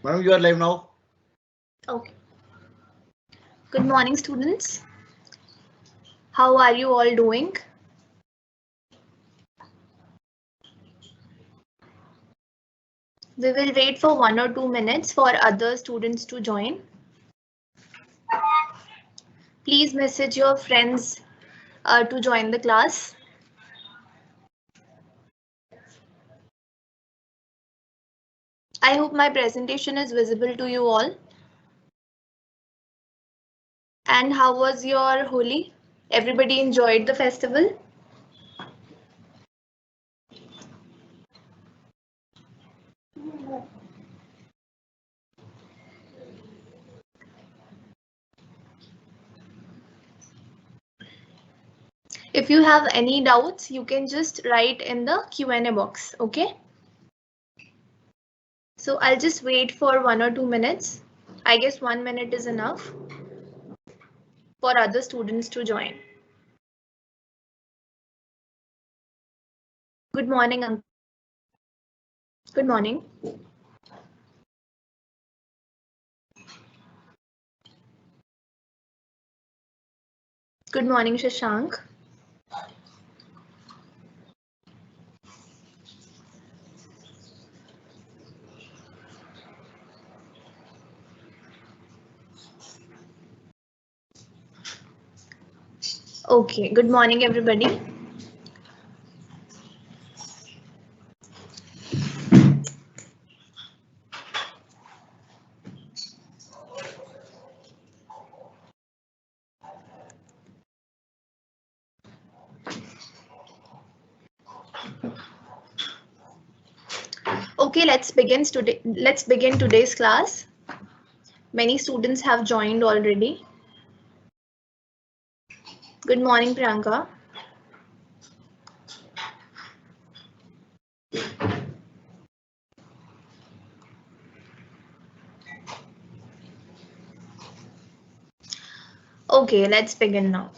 Madam, you are live now. Okay. Good morning, students. How are you all doing? We will wait for 1 or 2 minutes for other students to join. Please message your friends to join the class. I hope my presentation is visible to you all. And how was your Holi? Everybody enjoyed the festival? If you have any doubts, you can just write in the Q&A box, okay? So I'll just wait for 1 or 2 minutes. I guess 1 minute is enough for other students to join. Good morning, Uncle. Good morning. Good morning, Shashank. Okay, good morning, everybody. Okay, let's begin today's class. Many students have joined already. Good morning, Priyanka. Okay, let's begin now.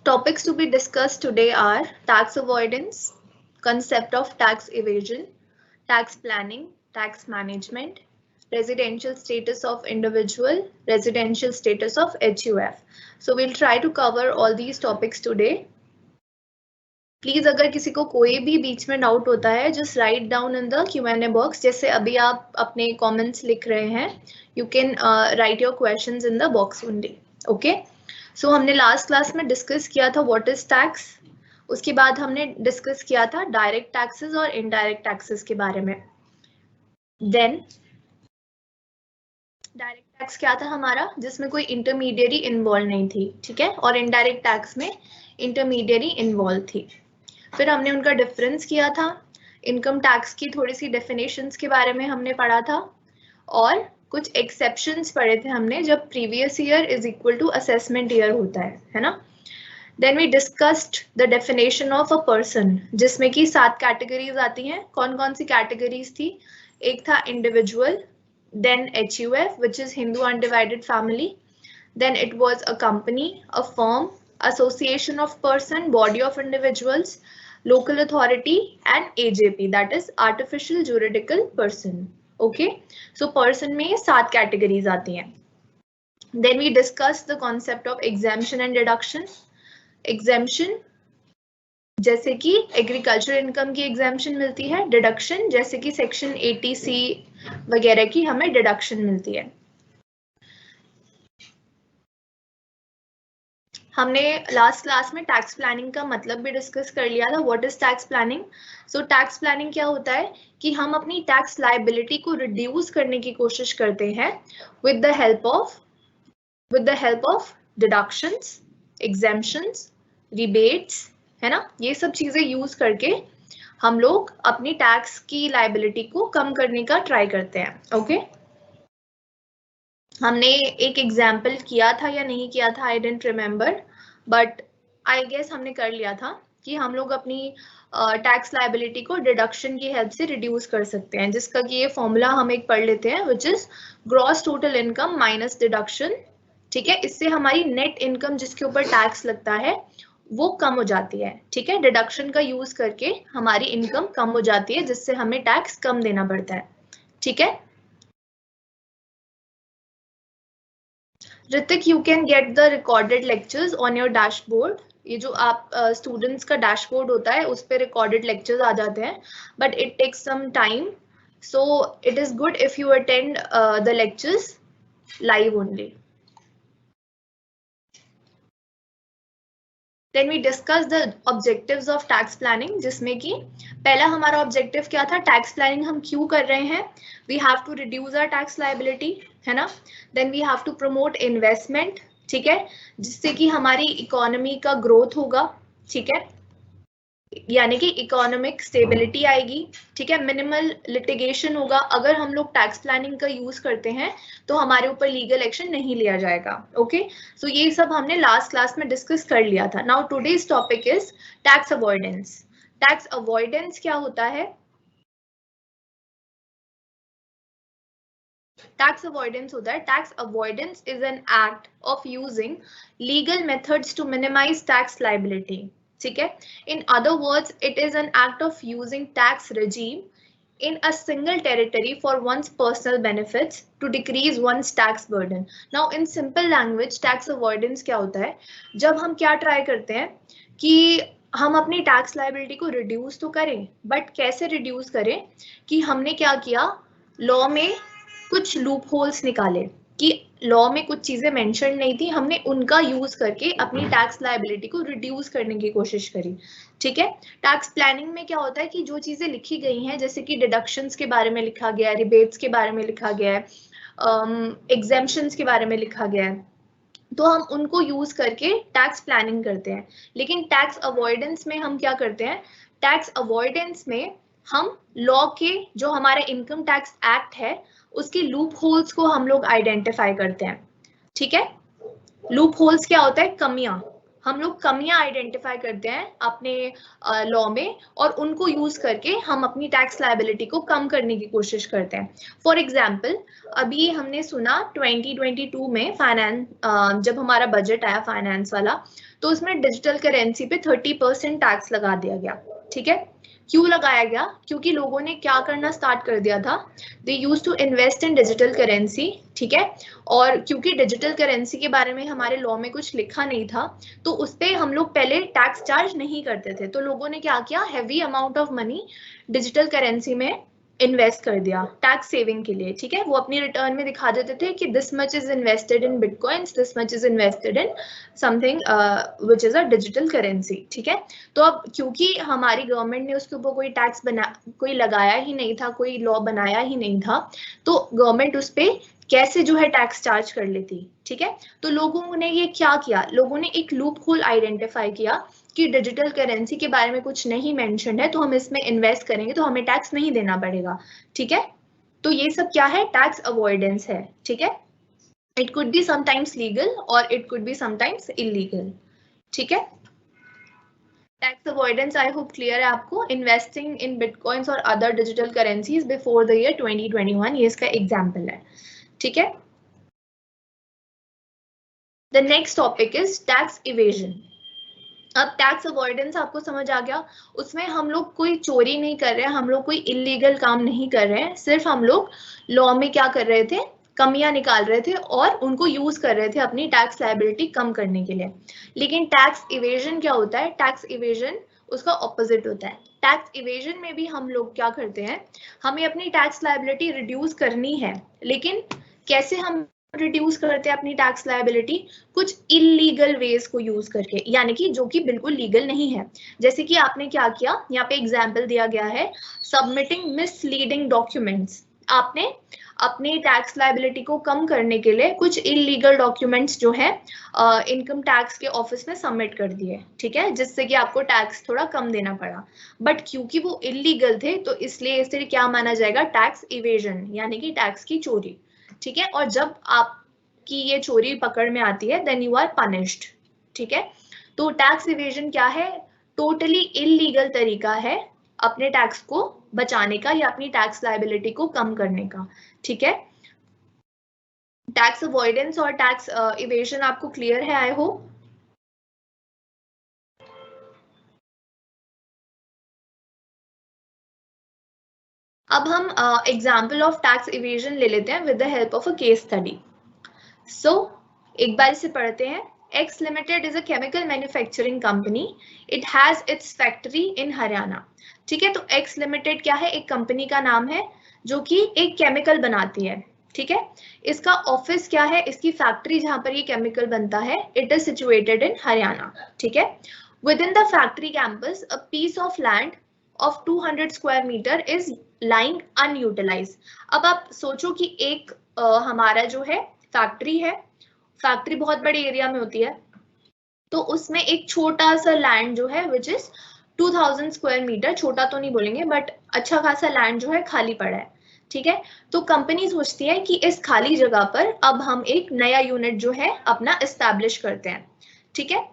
Topics to be discussed today are tax avoidance, concept of tax evasion, tax planning, tax management, residential status of individual, residential status of HUF. So we'll try to cover all these topics today. Please अगर किसी को कोई भी बीच में doubt होता है just write down in the Q&A box, जैसे अभी आप अपने कमेंट्स लिख रहे हैं, you can write your questions in the box only. Okay, so हमने लास्ट क्लास में डिस्कस किया था व्हाट इज टैक्स. उसके बाद हमने डिस्कस किया था डायरेक्ट टैक्सेस और इनडायरेक्ट टैक्सेस के बारे में. देन डायरेक्ट टैक्स क्या था हमारा, जिसमें कोई इंटरमीडियरी इन्वॉल्व नहीं थी, ठीक है, और इनडायरेक्ट टैक्स में इंटरमीडियरी इन्वॉल्व थी. फिर हमने उनका डिफरेंस किया था, इनकम टैक्स की थोड़ी सी डेफिनेशंस के बारे में हमने पढ़ा था, और कुछ एक्सेप्शंस पढ़े थे हमने जब previous year is equal to assessment year होता है ना. Then we discussed the definition of a person, जिसमें कि 7 कैटेगरीज आती हैं. कौन कौन सी कैटेगरीज थी? एक था individual, then HUF which is Hindu undivided family, then it was a company, a firm, association of person, body of individuals, local authority, and AJP, that is artificial juridical person. Okay, so person में 7 categories आती हैं. Then we discussed the concept of exemption and deduction. Exemption जैसे कि agriculture income की exemption मिलती है, deduction जैसे कि सेक्शन 80C वगैरह की हमें डिडक्शन मिलती है. हमने लास्ट क्लास में टैक्स प्लानिंग का मतलब भी डिस्कस कर लिया था. What is tax planning? So tax planning क्या होता है कि हम अपनी टैक्स लायबिलिटी को रिड्यूस करने की कोशिश करते हैं with the help of deductions, exemptions, rebates, है ना. ये सब चीजें यूज करके हम लोग अपनी टैक्स की लायबिलिटी को कम करने का ट्राई करते हैं. ओके, हमने एक एग्जाम्पल किया था या नहीं किया था, I don't remember, but I guess हमने कर लिया था कि हम लोग अपनी टैक्स लायबिलिटी को डिडक्शन की हेल्प से रिड्यूस कर सकते हैं, जिसका कि ये फॉर्मूला हम एक पढ़ लेते हैं, which is gross total income minus deduction. ठीक है, इससे हमारी नेट इनकम जिसके ऊपर टैक्स लगता है वो कम हो जाती है, ठीक है। डिडक्शन का यूज करके हमारी इनकम कम हो जाती है, जिससे हमें टैक्स कम देना पड़ता है, ठीक है। Hrithik, you can get the recorded lectures on your dashboard. ये जो आप स्टूडेंट्स का डैशबोर्ड होता है उस पे रिकॉर्डेड लेक्चर्स आ जाते हैं, but it takes some time, so it is good if you attend the lectures live only. Then we discuss the objectives of tax planning, जिसमें कि पहला हमारा ऑब्जेक्टिव क्या था, टैक्स प्लानिंग हम क्यों कर रहे हैं, we have to reduce our tax liability, है ना। Then we have to promote investment, ठीक है, जिससे कि हमारी इकोनॉमी का ग्रोथ होगा, ठीक है, यानी कि इकोनॉमिक स्टेबिलिटी आएगी, ठीक है। मिनिमल लिटिगेशन होगा, अगर हम लोग टैक्स प्लानिंग का यूज करते हैं तो हमारे ऊपर लीगल एक्शन नहीं लिया जाएगा, ओके। सो ये सब हमने लास्ट क्लास में डिस्कस कर लिया था। Now today's topic is tax avoidance. Tax avoidance क्या होता है? टैक्स अवॉइडेंस होता है, tax avoidance is an act of using legal methods to minimise tax liability, ठीक है। In other words, it is an act of using tax regime in a single territory for one's personal benefits to decrease one's tax burden. Now in simple language, tax avoidance क्या होता है? जब हम क्या try करते हैं कि हम अपनी टैक्स लायबिलिटी को रिड्यूस तो करें, बट कैसे रिड्यूस करें कि हमने क्या किया, लॉ में कुछ लूप होल्स निकाले कि लॉ में कुछ चीजें मेंशन नहीं थी, हमने उनका यूज करके अपनी टैक्स लायबिलिटी को रिड्यूस करने की कोशिश करी, ठीक है। टैक्स प्लानिंग में क्या होता है कि जो चीजें लिखी गई हैं, जैसे कि डिडक्शंस के बारे में लिखा गया है, रिबेट्स के बारे में लिखा गया है, एग्जेम्पशंस के बारे में लिखा गया है, तो हम उनको यूज करके टैक्स प्लानिंग करते हैं। लेकिन टैक्स अवॉइडेंस में हम क्या करते हैं, टैक्स अवॉइडेंस में हम लॉ के जो हमारा इनकम टैक्स एक्ट है उसके लूप होल्स को हम लोग आइडेंटिफाई करते हैं, ठीक है। लूप होल्स क्या होता है, कमियां, हम लोग कमियां आइडेंटिफाई करते हैं अपने लॉ में और उनको यूज करके हम अपनी टैक्स लायबिलिटी को कम करने की कोशिश करते हैं। फॉर एग्जांपल, अभी हमने सुना 2022 में फाइनेंस, जब हमारा बजट आया फाइनेंस वाला, तो उसमें डिजिटल करेंसी पे 30% टैक्स लगा दिया गया, ठीक है। क्यों लगाया गया? क्योंकि लोगों ने क्या करना स्टार्ट कर दिया था, they use to invest in digital currency, ठीक है। और क्योंकि डिजिटल करेंसी के बारे में हमारे लॉ में कुछ लिखा नहीं था, तो उस पर हम लोग पहले टैक्स चार्ज नहीं करते थे, तो लोगों ने क्या किया, heavy amount of money digital currency में इन्वेस्ट कर दिया टैक्स सेविंग के लिए, ठीक है। वो अपनी रिटर्न में दिखा देते थे कि this much is invested in bitcoins, this much is invested in something which is a digital currency, ठीक है। तो अब क्योंकि हमारी गवर्नमेंट ने उसके ऊपर कोई लगाया ही नहीं था, कोई लॉ बनाया ही नहीं था, तो गवर्नमेंट उस पर कैसे जो है टैक्स चार्ज कर लेती, ठीक है। तो लोगों ने ये क्या किया, लोगों ने एक लूप होल आइडेंटिफाई किया कि डिजिटल करेंसी के बारे में कुछ नहीं मेंशन है, तो हम इसमें इन्वेस्ट करेंगे तो हमें टैक्स नहीं देना पड़ेगा, ठीक है। तो ये सब क्या है, टैक्स अवॉइडेंस है, ठीक है। It could be sometimes legal और it could be sometimes illegal, ठीक है। Tax avoidance I hope clear है आपको। इन्वेस्टिंग इन बिटकॉइंस और other digital currencies before the year 2021, ये इसका एग्जाम्पल है, ठीक है। The next topic is tax evasion. अब टैक्स अवॉइडेंस आपको समझ आ गया, उसमें हम लोग कोई चोरी नहीं कर रहे हैं, हम लोग कोई इलीगल काम नहीं कर रहे हैं, सिर्फ हम लोग लॉ में क्या कर रहे थे, कमियां निकाल रहे थे और उनको यूज कर रहे थे अपनी टैक्स लायबिलिटी कम करने के लिए। लेकिन टैक्स इवेजन क्या होता है, टैक्स इवेजन उसका ऑपोजिट होता है। टैक्स इवेजन में भी हम लोग क्या करते हैं, हमें अपनी टैक्स लायबिलिटी रिड्यूस करनी है, लेकिन कैसे हम रिड्यूस करते हैं अपनी टैक्स लायबिलिटी, कुछ इलीगल वेज को यूज करके, यानी कि जो कि बिल्कुल लीगल नहीं है। जैसे कि आपने क्या किया, यहाँ पे एग्जांपल दिया गया है, सबमिटिंग मिसलीडिंग डॉक्यूमेंट्स। आपने अपनी टैक्स लायबिलिटी को कम करने के लिए कुछ इलीगल डॉक्यूमेंट्स जो है इनकम टैक्स के ऑफिस में सबमिट कर दिए, ठीक है, जिससे कि आपको टैक्स थोड़ा कम देना पड़ा, बट क्योंकि वो इलीगल थे तो इसलिए इसे क्या माना जाएगा, टैक्स इवेजन, यानी कि टैक्स की चोरी, ठीक है। और जब आपकी ये चोरी पकड़ में आती है देन यू आर पनिश्ड, ठीक है। तो टैक्स इवेजन क्या है, टोटली इलीगल तरीका है अपने टैक्स को बचाने का या अपनी टैक्स लायबिलिटी को कम करने का, ठीक है। टैक्स अवॉइडेंस और टैक्स इवेजन आपको क्लियर है, आई होप। अब हम एग्जाम्पल ऑफ टैक्स इवेजन ले लेते हैं with the help of a case study. So एक बार इसे पढ़ते हैं। X Limited is a chemical manufacturing company. It has its factory in Haryana. ठीक है, तो X Limited क्या है? एक कंपनी का नाम है जो कि एक केमिकल बनाती है। ठीक है, इसका ऑफिस क्या है? इसकी फैक्ट्री जहां पर ये केमिकल बनता है, it is situated in Haryana. ठीक है, within the factory campus a piece of land of 200 square metre is lying unutilised. अब आप सोचो कि एक हमारा जो है फैक्ट्री है, फैक्ट्री बहुत बड़े एरिया में होती है, तो उसमें एक छोटा सा लैंड जो है विच इज 2000 स्क्वायर मीटर, छोटा तो नहीं बोलेंगे बट अच्छा खासा लैंड जो है खाली पड़ा है। ठीक है, तो कंपनी सोचती है कि इस खाली जगह पर अब हम एक नया यूनिट जो है अपना एस्टैब्लिश करते हैं। ठीक है,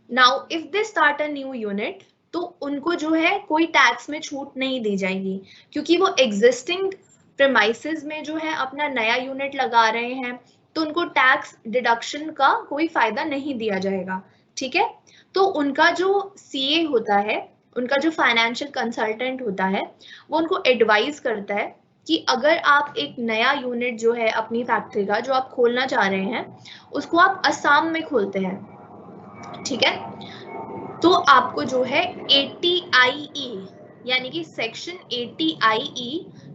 now if they start a new unit, तो उनको जो है कोई टैक्स में छूट नहीं दी जाएगी, क्योंकि वो एग्जिस्टिंग प्रेमाइसेस में जो है अपना नया यूनिट लगा रहे हैं, तो उनको टैक्स डिडक्शन का कोई फायदा नहीं दिया जाएगा। ठीक है, तो उनका जो सीए होता है, उनका जो फाइनेंशियल कंसल्टेंट होता है, वो उनको एडवाइस करता है कि अगर आप एक नया यूनिट जो है अपनी फैक्ट्री का जो आप खोलना चाह रहे हैं, उसको आप असम में खोलते हैं। ठीक है, तो आपको जो है 80IE यानी कि सेक्शन 80IE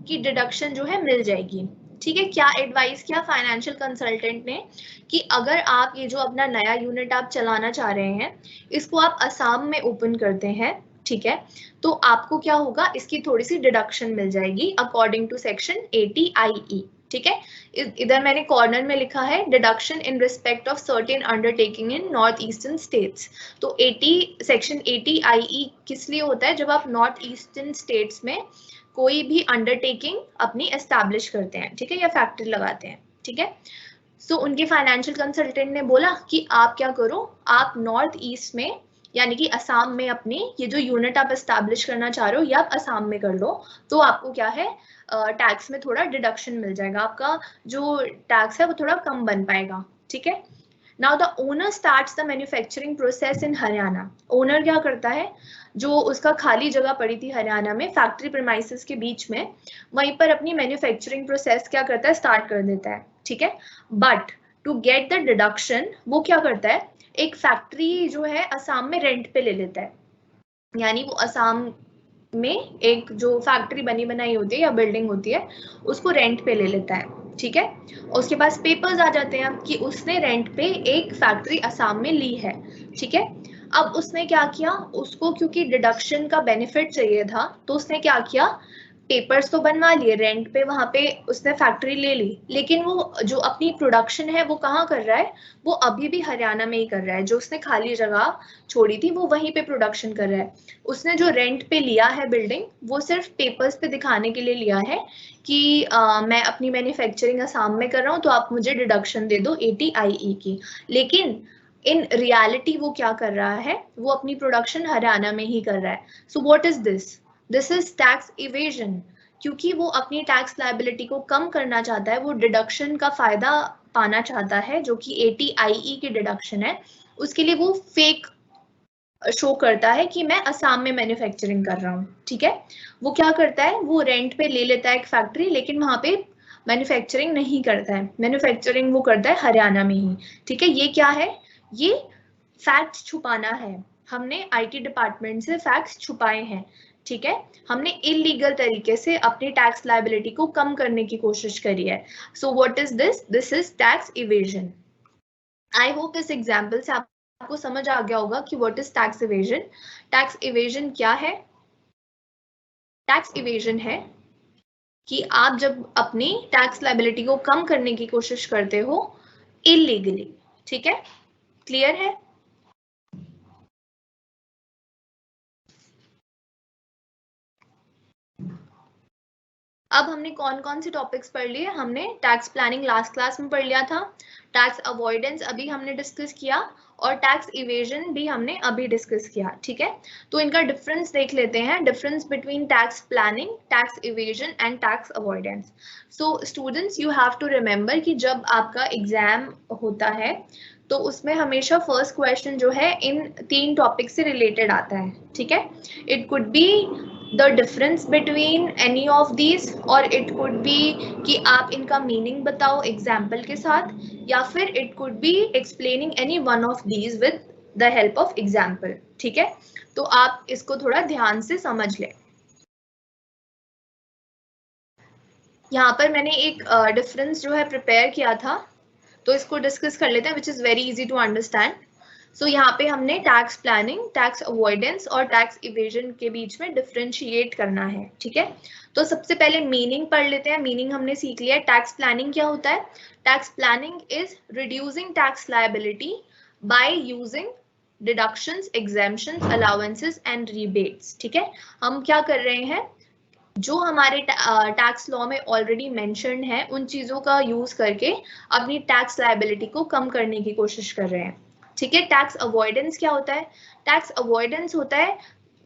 की डिडक्शन जो है मिल जाएगी। ठीक है, क्या एडवाइस किया फाइनेंशियल कंसल्टेंट ने कि अगर आप ये जो अपना नया यूनिट आप चलाना चाह रहे हैं, इसको आप असम में ओपन करते हैं, ठीक है, तो आपको क्या होगा, इसकी थोड़ी सी डिडक्शन मिल जाएगी अकॉर्डिंग टू सेक्शन 80IE। ठीक है, इधर मैंने कॉर्नर में लिखा है deduction in respect of certain undertaking in north eastern states. तो सेक्शन 80IE किस लिए होता है? जब आप नॉर्थ ईस्टर्न स्टेट्स में कोई भी अंडरटेकिंग अपनी एस्टैब्लिश करते हैं, ठीक है, या फैक्ट्री लगाते हैं। ठीक है, सो उनके फाइनेंशियल कंसल्टेंट ने बोला कि आप क्या करो, आप नॉर्थ ईस्ट में यानी कि असम में अपनी ये जो यूनिट आप एस्टैब्लिश करना चाह रहे हो, ये आप असम में कर लो, तो आपको क्या है, टैक्स में थोड़ा डिडक्शन मिल जाएगा, आपका जो टैक्स है वो थोड़ा कम बन पाएगा। ठीक है, now the owner starts the manufacturing process in Haryana. Owner क्या करता है, जो उसका खाली जगह पड़ी थी हरियाणा में फैक्ट्री प्रीमाइसेस के बीच में, वहीं पर अपनी मैन्युफैक्चरिंग प्रोसेस क्या करता है, स्टार्ट कर देता है। ठीक है, but to get the deduction वो क्या करता है, एक फैक्ट्री जो है असम में रेंट पे ले लेता है, यानी वो असम में एक जो फैक्ट्री बनी बनाई होती है या बिल्डिंग होती है, उसको रेंट पे ले लेता है। ठीक है, उसके पास पेपर्स आ जाते हैं कि उसने रेंट पे एक फैक्ट्री असम में ली है। ठीक है, अब उसने क्या किया, उसको क्योंकि डिडक्शन का बेनिफिट चाहिए था, तो उसने क्या किया, पेपर्स तो बनवा लिए, रेंट पे वहां पे उसने फैक्ट्री ले ली, लेकिन वो जो अपनी प्रोडक्शन है वो कहाँ कर रहा है, वो अभी भी हरियाणा में ही कर रहा है। जो उसने खाली जगह छोड़ी थी वो वहीं पे प्रोडक्शन कर रहा है। उसने जो रेंट पे लिया है बिल्डिंग, वो सिर्फ पेपर्स पे दिखाने के लिए लिया है कि मैं अपनी मैन्युफैक्चरिंग असम में कर रहा हूँ, तो आप मुझे डिडक्शन दे दो 80IE की। लेकिन इन रियलिटी वो क्या कर रहा है, वो अपनी प्रोडक्शन हरियाणा में ही कर रहा है। So what is this is tax evasion, क्योंकि वो अपनी टैक्स लायबिलिटी को कम करना चाहता है, वो डिडक्शन का फायदा पाना चाहता है जो कि 80IE की डिडक्शन है, उसके लिए वो फेक शो करता है कि मैं असम में मैन्युफैक्चरिंग कर रहा हूँ। ठीक है, वो क्या करता है, वो रेंट पे ले लेता है एक फैक्ट्री, लेकिन वहां पे मैन्युफैक्चरिंग नहीं करता है, मैन्युफैक्चरिंग वो करता है हरियाणा में ही। ठीक है, ये क्या है, ये फैक्ट्स छुपाना है। हमने IT डिपार्टमेंट से फैक्ट्स छुपाए हैं। ठीक है, हमने इलीगल तरीके से अपनी टैक्स लायबिलिटी को कम करने की कोशिश करी है। So what is this is tax evasion. I hope इस एग्जाम्पल से आपको समझ आ गया होगा कि what is tax evasion. Tax evasion क्या है? टैक्स इवेजन है कि आप जब अपनी टैक्स लायबिलिटी को कम करने की कोशिश करते हो इलीगली। ठीक है, क्लियर है? अब हमने कौन कौन से टॉपिक्स पढ़ लिए? हमने टैक्स प्लानिंग लास्ट क्लास में पढ़ लिया था, टैक्स अवॉइडेंस अभी हमने डिस्कस किया, और टैक्स इवेजन भी हमने अभी डिस्कस किया। ठीक है, तो इनका डिफरेंस देख लेते हैं, difference between tax planning, tax evasion and tax avoidance. So students you have to remember कि जब आपका एग्जाम होता है तो उसमें हमेशा फर्स्ट क्वेश्चन जो है इन 3 टॉपिक से रिलेटेड आता है। ठीक है, it could be the difference between any of these, और इट कुड बी कि आप इनका मीनिंग बताओ एग्जाम्पल के साथ, या फिर it could be explaining any one of these with the help of example. ठीक है, तो आप इसको थोड़ा ध्यान से समझ लें। यहाँ पर मैंने एक डिफरेंस जो है प्रिपेयर किया था, तो इसको डिस्कस कर लेते हैं, which is very easy to understand. So यहाँ पे हमने टैक्स प्लानिंग, टैक्स अवॉइडेंस और टैक्स इवेजन के बीच में डिफरेंशिएट करना है। ठीक है, तो सबसे पहले मीनिंग पढ़ लेते हैं। मीनिंग हमने सीख लिया। टैक्स प्लानिंग क्या होता है? Tax planning is reducing tax liability by using deductions, exemptions, allowances and rebates. ठीक है, हम क्या कर रहे हैं, जो हमारे टैक्स लॉ में ऑलरेडी मेंशन्ड है उन चीजों का यूज करके अपनी टैक्स लायबिलिटी को कम करने की कोशिश कर रहे हैं। ठीक है, टैक्स अवॉइडेंस क्या होता है? टैक्स अवॉइडेंस होता है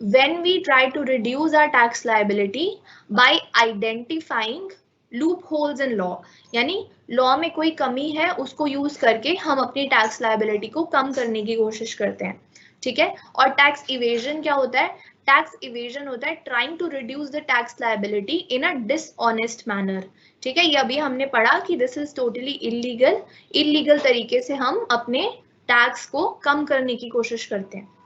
when we try to reduce our tax liability by identifying loopholes in law, यानी लॉ में कोई कमी है उसको यूज करके हम अपनी टैक्स लायबिलिटी को कम करने की कोशिश करते हैं। ठीक है, और टैक्स इवेजन क्या होता है? टैक्स इवेजन होता है trying to reduce the tax liability in a dishonest manner. ठीक है, ये अभी हमने पढ़ा कि this is totally illegal, illegal तरीके से हम अपने टैक्स को कम करने की कोशिश करते हैं।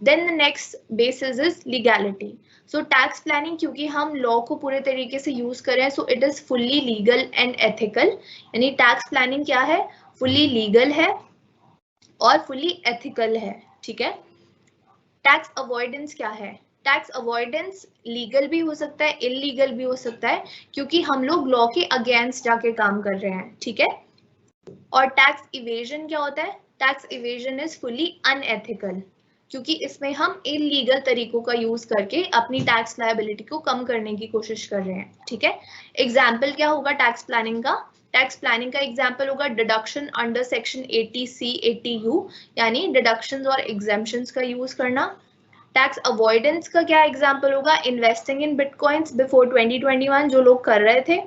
Then the next basis is legality. So tax planning, क्योंकि हम लॉ को पूरे तरीके से यूज कर रहे हैं, so it is fully legal and ethical. यानी टैक्स प्लानिंग क्या है? fully legal है और fully ethical है। ठीक है, टैक्स अवॉइडेंस क्या है? टैक्स अवॉइडेंस लीगल भी हो सकता है, इलीगल भी हो सकता है, क्योंकि हम लोग लॉ के अगेंस्ट जाके काम कर रहे हैं। ठीक है, और टैक्स इवेजन क्या होता है? Tax evasion is fully unethical, क्योंकि इसमें हम इलीगल तरीकों का यूज करके अपनी टैक्स लायबिलिटी को कम करने की कोशिश कर रहे हैं। ठीक है, एग्जाम्पल क्या होगा टैक्स प्लानिंग का? टैक्स प्लानिंग का एग्जाम्पल होगा deduction under section 80C 80U, यानी डिडक्शंस और एग्जेम्पशंस का यूज करना। टैक्स अवॉइडेंस का क्या एग्जाम्पल होगा? इन्वेस्टिंग इन बिटकॉइंस बिफोर 2021 जो लोग कर रहे थे।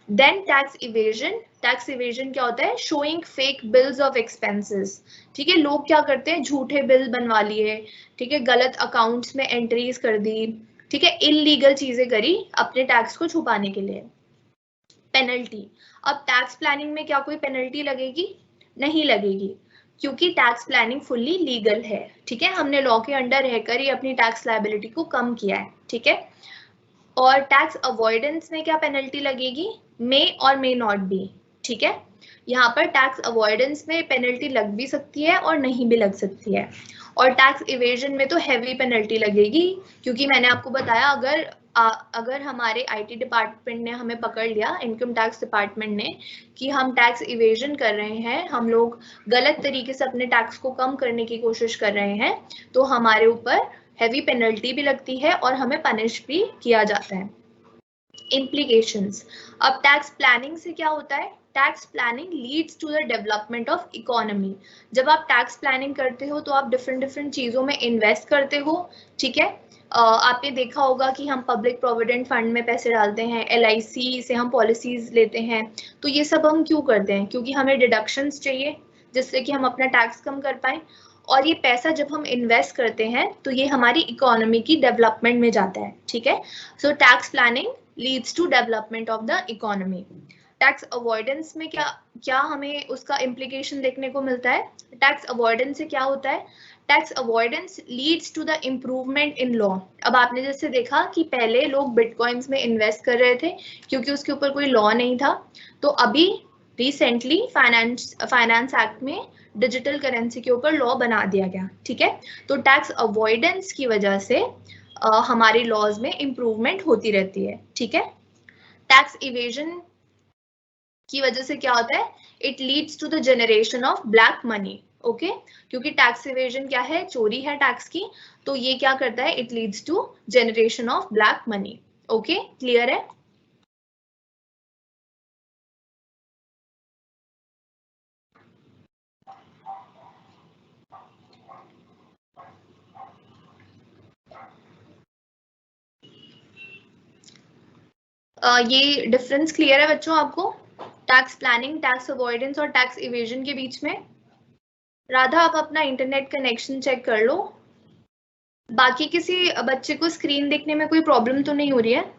Then tax evasion, tax evasion क्या होता है? Showing fake bills of expenses. ठीक है, लोग क्या करते हैं? झूठे बिल बनवा लिए, ठीक है, गलत अकाउंट्स में एंट्रीज कर दी, ठीक है, इलीगल चीजें करी अपने टैक्स को छुपाने के लिए। पेनल्टी, अब टैक्स प्लानिंग में क्या कोई पेनल्टी लगेगी? नहीं लगेगी, क्योंकि टैक्स प्लानिंग फुल्ली लीगल है। ठीक है, हमने लॉ के अंडर रहकर ही अपनी टैक्स लायबिलिटी को कम किया है। ठीक है, और टैक्स अवॉइडेंस में क्या पेनल्टी लगेगी? मे और मे नॉट बी। ठीक है, यहाँ पर टैक्स अवॉइडेंस में पेनल्टी लग भी सकती है और नहीं भी लग सकती है, और टैक्स इवेजन में तो हैवी पेनल्टी लगेगी, क्योंकि मैंने आपको बताया अगर हमारे आईटी डिपार्टमेंट ने हमें पकड़ लिया, इनकम टैक्स डिपार्टमेंट ने, कि हम टैक्स इवेजन कर रहे हैं, हम लोग गलत तरीके से अपने टैक्स को कम करने की कोशिश कर रहे हैं, तो हमारे ऊपर हैवी पेनल्टी भी लगती है और हमें पनिश भी किया जाता है। इम्प्लीकेशंस, अब टैक्स प्लानिंग से क्या होता है? Tax planning leads to the development of economy. जब आप टैक्स प्लानिंग करते हो तो आप डिफरेंट चीजों में इन्वेस्ट करते हो। ठीक है, आपने देखा होगा कि हम पब्लिक प्रोविडेंट फंड में पैसे डालते हैं, LIC से हम पॉलिसीज लेते हैं, तो ये सब हम क्यों करते हैं? क्योंकि हमें डिडक्शंस चाहिए जिससे कि हम अपना टैक्स कम कर पाए, और ये पैसा जब हम इन्वेस्ट करते हैं तो ये हमारी इकोनॉमी की डेवलपमेंट में जाता है। ठीक है, so tax planning leads to development of the economy. Tax avoidance में क्या हमें उसका इम्प्लीकेशन देखने को मिलता है? टैक्स अवॉइडेंस से क्या होता है? Tax avoidance leads to the improvement in law. अब आपने जैसे देखा कि पहले लोग बिटकॉइंस में इन्वेस्ट कर रहे थे क्योंकि उसके ऊपर कोई लॉ नहीं था, तो अभी रिसेंटली फाइनेंस एक्ट में डिजिटल करेंसी के ऊपर लॉ बना दिया गया। ठीक है, तो टैक्स अवॉइडेंस की वजह से हमारे लॉज में इम्प्रूवमेंट होती रहती है। ठीक है, टैक्स इवेजन की वजह से क्या होता है? It leads to the generation of black money. Okay, क्योंकि टैक्स इवेजन क्या है? चोरी है टैक्स की, तो ये क्या करता है? It leads to generation of black money. Okay, clear है? ये डिफरेंस क्लियर है बच्चों आपको? टैक्स प्लानिंग, टैक्स अवॉइडेंस और टैक्स इवेजन के बीच में? राधा, आप अपना इंटरनेट कनेक्शन चेक कर लो। बाकी किसी बच्चे को स्क्रीन देखने में कोई प्रॉब्लम तो नहीं हो रही है?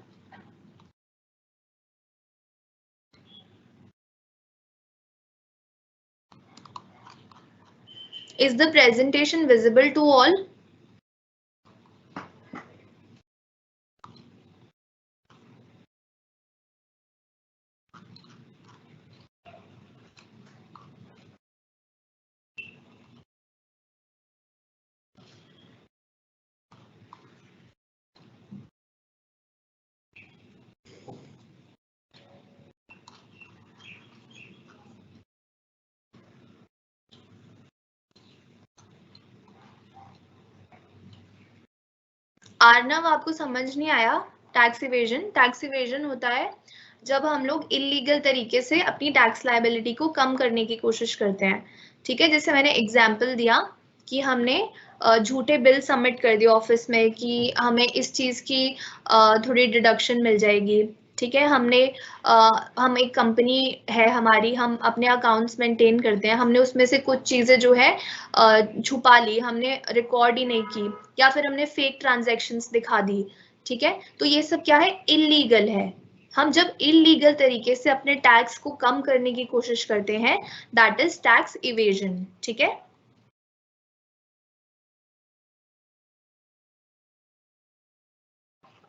Is the presentation visible to all? Arnav, आपको समझ नहीं आया? टैक्स इवेजन होता है जब हम लोग इलीगल तरीके से अपनी टैक्स लायबिलिटी को कम करने की कोशिश करते हैं। ठीक है, जैसे मैंने एग्जाम्पल दिया कि हमने झूठे बिल सबमिट कर दिए ऑफिस में कि हमें इस चीज की थोड़ी डिडक्शन मिल जाएगी। ठीक है, हम एक कंपनी है हमारी, हम अपने अकाउंट्स मेंटेन करते हैं, हमने उसमें से कुछ चीजें जो है छुपा ली, हमने रिकॉर्ड ही नहीं की, या फिर हमने फेक ट्रांजैक्शंस दिखा दी। ठीक है, तो ये सब क्या है? इलीगल है। हम जब इलीगल तरीके से अपने टैक्स को कम करने की कोशिश करते हैं, दैट इज टैक्स इवेजन। ठीक है,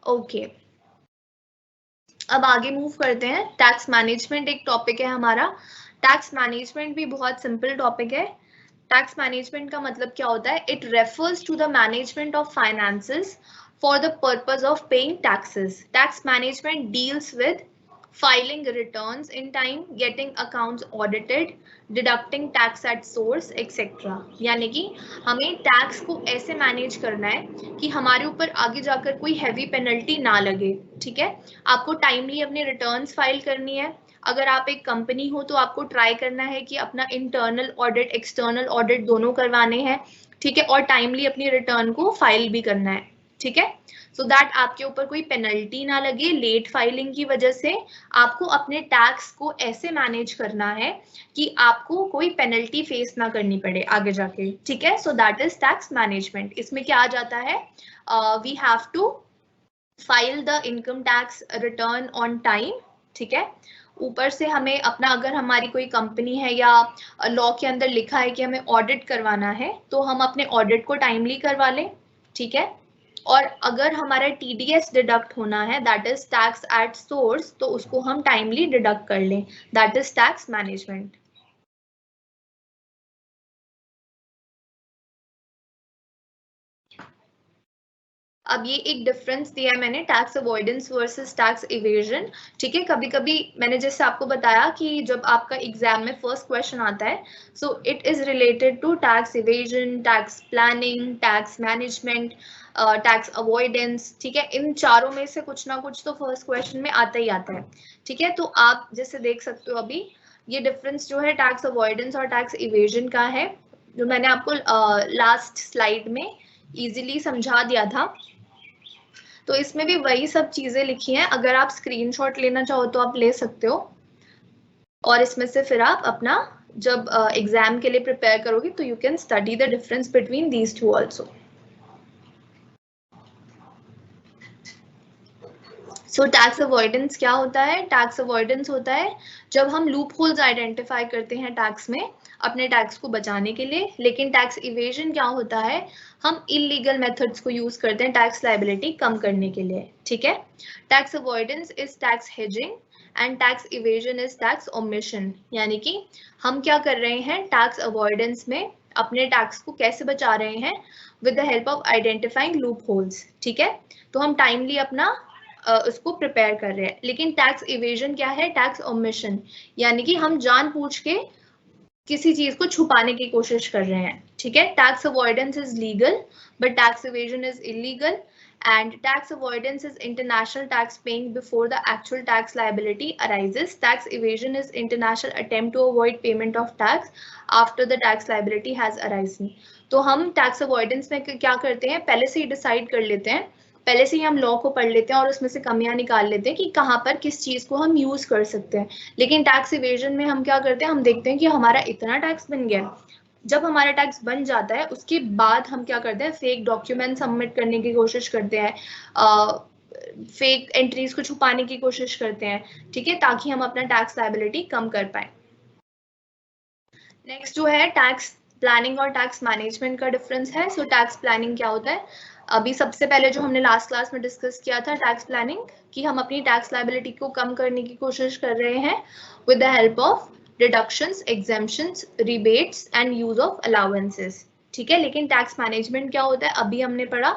ओके। अब आगे मूव करते हैं। टैक्स मैनेजमेंट एक टॉपिक है हमारा। टैक्स मैनेजमेंट भी बहुत सिंपल टॉपिक है। टैक्स मैनेजमेंट का मतलब क्या होता है? It refers to the management of finances for the purpose of paying taxes. Tax management deals with filing returns in time, getting accounts audited, deducting tax at source, etc. यानी कि हमें tax को ऐसे मैनेज करना है कि हमारे ऊपर आगे जाकर कोई हैवी पेनल्टी ना लगे। ठीक है, आपको टाइमली अपने रिटर्न्स फाइल करनी है। अगर आप एक कंपनी हो तो आपको ट्राई करना है कि अपना इंटरनल ऑडिट, एक्सटर्नल ऑडिट दोनों करवाने हैं। ठीक है, और टाइमली अपनी रिटर्न को फाइल भी करना है। ठीक है, सो दैट आपके ऊपर कोई पेनल्टी ना लगे लेट फाइलिंग की वजह से। आपको अपने टैक्स को ऐसे मैनेज करना है कि आपको कोई पेनल्टी फेस ना करनी पड़े आगे जाके। ठीक है, so that is tax management. इसमें क्या आ जाता है? We have to file the income tax return on time. ठीक है, ऊपर से हमें अपना, अगर हमारी कोई कंपनी है या लॉ के अंदर लिखा है कि हमें ऑडिट करवाना है, तो हम अपने ऑडिट को टाइमली करवा लें। ठीक है, और अगर हमारा टीडीएस डिडक्ट होना है, that is tax at source, तो उसको हम टाइमली डिडक्ट कर लें। That is tax management. अब ये एक डिफरेंस दिया है मैंने, tax avoidance versus tax evasion. ठीक है, कभी कभी मैंने जैसे आपको बताया कि जब आपका एग्जाम में फर्स्ट क्वेश्चन आता है, so it is related to tax evasion, tax planning, tax management, tax avoidance. ठीक है, इन चारों में से कुछ ना कुछ तो फर्स्ट क्वेश्चन में आता ही आता है। ठीक है, तो आप जैसे देख सकते हो अभी ये डिफरेंस जो है टैक्स अवॉइडेंस और टैक्स इवेजन का है, जो मैंने आपको लास्ट स्लाइड में इजीली समझा दिया था। तो इसमें भी वही सब चीजें लिखी हैं। अगर आप स्क्रीनशॉट लेना चाहो तो आप ले सकते हो, और इसमें से फिर आप अपना जब एग्जाम के लिए प्रिपेयर करोगे तो you can study the difference between these two also. So tax avoidance क्या होता है? टैक्स अवॉइडेंस होता है जब हम लूप होल्स आइडेंटिफाई करते हैं टैक्स में अपने टैक्स को बचाने के लिए। लेकिन टैक्स इवेजन क्या होता है? हम इलीगल मेथड्स को यूज करते हैं टैक्स लायबिलिटी कम करने के लिए। ठीक है, tax avoidance is tax hedging and tax evasion is tax omission. यानी कि हम क्या कर रहे हैं टैक्स अवॉइडेंस में, अपने टैक्स को कैसे बचा रहे हैं? With the help of identifying loop holes. ठीक है, तो हम टाइमली अपना उसको प्रिपेयर कर रहे हैं। लेकिन टैक्स इवेजन क्या है? टैक्स ओमिशन, यानी कि हम जानबूझ के किसी चीज को छुपाने की कोशिश कर रहे हैं। ठीक है, tax avoidance is legal but tax evasion is illegal, and tax avoidance is international tax paying before the actual tax liability arises. Tax evasion is international attempt to avoid payment of tax after the tax liability has arisen. तो हम tax avoidance में क्या करते हैं? पहले से ही decide कर लेते हैं, पहले से ही हम लॉ को पढ़ लेते हैं और उसमें से कमियां निकाल लेते हैं कि कहाँ पर किस चीज को हम यूज कर सकते हैं। लेकिन टैक्स इवेजन में हम क्या करते हैं? हम देखते हैं कि हमारा इतना टैक्स बन गया, जब हमारा टैक्स बन जाता है उसके बाद हम क्या करते हैं, फेक डॉक्यूमेंट सबमिट करने की कोशिश करते हैं, फेक एंट्रीज को छुपाने की कोशिश करते हैं, ठीक है, ताकि हम अपना टैक्स लायबिलिटी कम कर पाए। नेक्स्ट जो है टैक्स प्लानिंग और टैक्स मैनेजमेंट का डिफरेंस है। सो टैक्स प्लानिंग क्या होता है, अभी सबसे पहले जो हमने लास्ट क्लास में डिस्कस किया था टैक्स प्लानिंग, कि हम अपनी टैक्स लायबिलिटी को कम करने की कोशिश कर रहे हैं with the help of deductions, exemptions, rebates and use of allowances, ठीक है। लेकिन टैक्स मैनेजमेंट क्या होता है, अभी हमने पढ़ा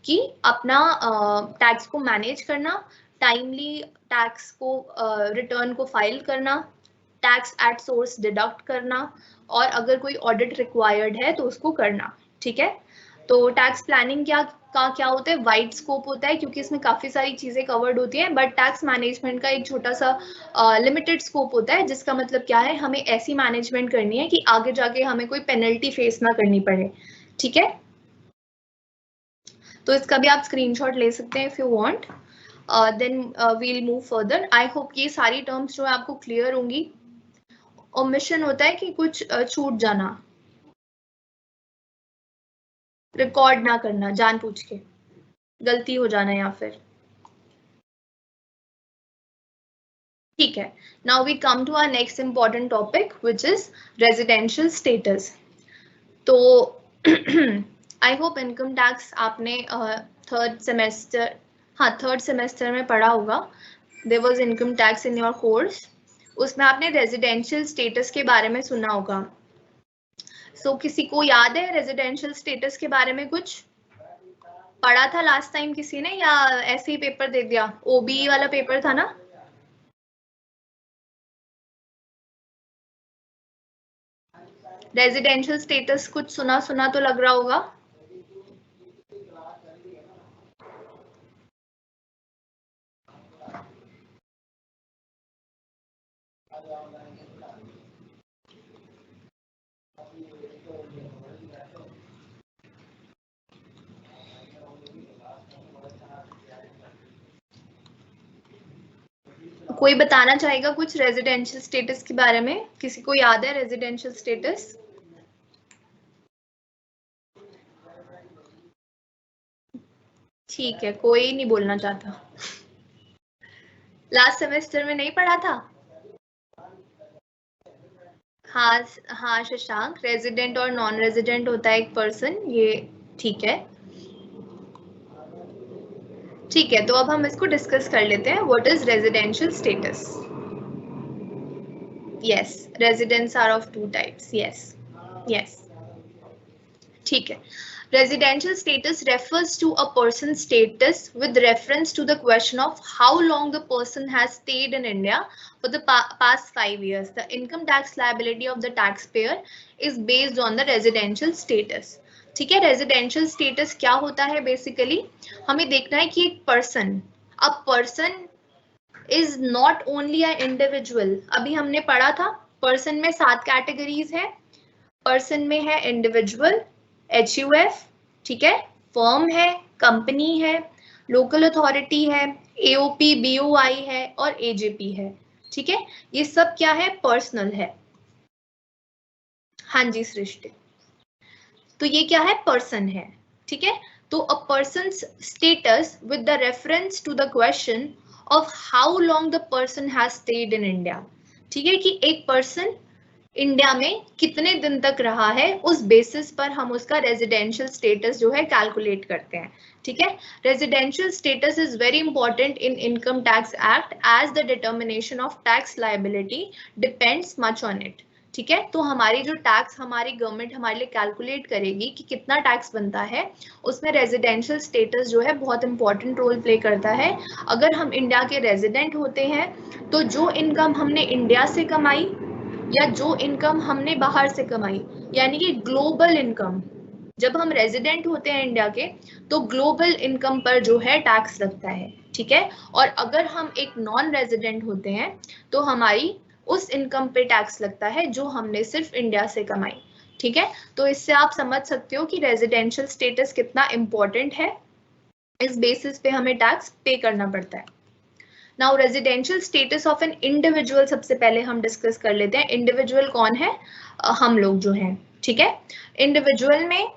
कि अपना टैक्स को मैनेज करना, टाइमली टैक्स को रिटर्न को फाइल करना, टैक्स एट सोर्स डिडक्ट करना, और अगर कोई ऑडिट रिक्वायर्ड है तो उसको करना, ठीक है। तो टैक्स प्लानिंग क्या होता है, वाइड स्कोप होता है क्योंकि इसमें काफी सारी चीजें कवर्ड होती हैं, बट टैक्स मैनेजमेंट का एक छोटा सा लिमिटेड स्कोप होता है, जिसका मतलब क्या है, हमें ऐसी मैनेजमेंट करनी है कि आगे जाके हमें कोई पेनल्टी फेस ना करनी पड़े, ठीक है। तो इसका भी आप स्क्रीनशॉट ले सकते हैं if you want, then we'll move further. I hope ये सारी टर्म्स जो है आपको क्लियर होंगी। ओमिशन होता है कि कुछ छूट जाना, रिकॉर्ड ना करना जानबूझ के, गलती हो जाना या फिर, ठीक है। Now we come to our next important topic which is residential status. तो आई होप इनकम टैक्स आपने थर्ड सेमेस्टर, हाँ थर्ड सेमेस्टर में पढ़ा होगा, there was income tax in your course, उसमें आपने रेजिडेंशियल स्टेटस के बारे में सुना होगा। सो किसी को याद है रेजिडेंशियल स्टेटस के बारे में कुछ पढ़ा था लास्ट टाइम किसी ने, या ऐसे ही पेपर दे दिया, ओबीई वाला पेपर था ना? रेजिडेंशियल स्टेटस कुछ सुना सुना तो लग रहा होगा। कोई बताना चाहेगा कुछ रेजिडेंशियल स्टेटस के बारे में, किसी को याद है रेजिडेंशियल स्टेटस? ठीक है, कोई नहीं बोलना चाहता। लास्ट सेमेस्टर में नहीं पढ़ा था? हाँ हाँ शशांक, रेजिडेंट और नॉन रेजिडेंट होता है एक पर्सन, ये ठीक है। ठीक है, तो अब हम इसको डिस्कस कर लेते हैं, what is residential status. Yes, residents are of two types, yes yes, ठीक है। Residential status refers to a person's status with reference to the question of how long the person has stayed in India for the past 5 years. The income tax liability of the taxpayer is based on the residential status. ठीक है, residential status क्या होता है, basically हमें देखना है कि एक person, a person is not only a individual. अभी हमने पढ़ा था पर्सन में 7 कैटेगरीज है, पर्सन में है इंडिविजुअल, HUF, ठीक है, फर्म है, कंपनी है, लोकल अथॉरिटी है, AOP, BOI है और AJP है, ठीक है। ये सब क्या है, पर्सनल है। हाँ जी सृष्टि, तो ये क्या है, पर्सन है, ठीक है। तो a person status with the reference to the question of how long the person has stayed in India, ठीक है, कि एक पर्सन इंडिया में कितने दिन तक रहा है, उस बेसिस पर हम उसका रेजिडेंशियल स्टेटस जो है कैलकुलेट करते हैं, ठीक है। Residential status is very important in income tax act as the determination of tax liability depends much on it, ठीक है। तो हमारी जो टैक्स हमारी गवर्नमेंट हमारे लिए कैलकुलेट करेगी कि कितना टैक्स बनता है, उसमें रेजिडेंशियल स्टेटस जो है बहुत इंपॉर्टेंट रोल प्ले करता है। अगर हम इंडिया के रेजिडेंट होते हैं तो जो इनकम हमने इंडिया से कमाई या जो इनकम हमने बाहर से कमाई, यानी कि ग्लोबल इनकम, जब हम रेजिडेंट होते हैं इंडिया के तो ग्लोबल इनकम पर जो है टैक्स लगता है, ठीक है। और अगर हम एक नॉन रेजिडेंट होते हैं तो हमारी उस इनकम पे टैक्स लगता है जो हमने सिर्फ इंडिया से कमाई, ठीक है। तो इससे आप समझ सकते हो कि रेजिडेंशियल स्टेटस कितना इंपॉर्टेंट है, इस बेसिस पे हमें टैक्स पे करना पड़ता है। Now residential status of an individual सबसे पहले हम डिस्कस कर लेते हैं। इंडिविजुअल कौन है, हम लोग जो हैं, ठीक है। इंडिविजुअल में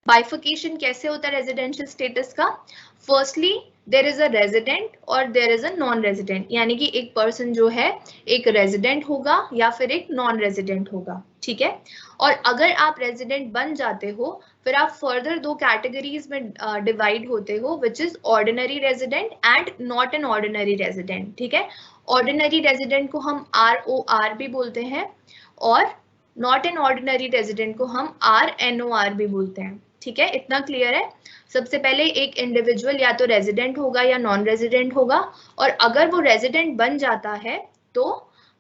बाइफिकेशन कैसे होता है रेजिडेंशियल स्टेटस का? Firstly there is a resident और there is a non resident, यानी कि एक पर्सन जो है एक रेजिडेंट होगा या फिर एक नॉन रेजिडेंट होगा, ठीक है। और अगर आप रेजिडेंट बन जाते हो फिर आप फर्दर दो कैटेगरीज में डिवाइड होते हो, which is ordinary resident and not an ordinary resident, ठीक है। ऑर्डिनरी रेजिडेंट को हम ROR भी बोलते हैं और नॉट एन ऑर्डिनरी रेजिडेंट को हम RNOR भी बोलते हैं, ठीक है। इतना क्लियर है? सबसे पहले एक इंडिविजुअल या तो रेजिडेंट होगा या नॉन रेजिडेंट होगा, और अगर वो रेजिडेंट बन जाता है तो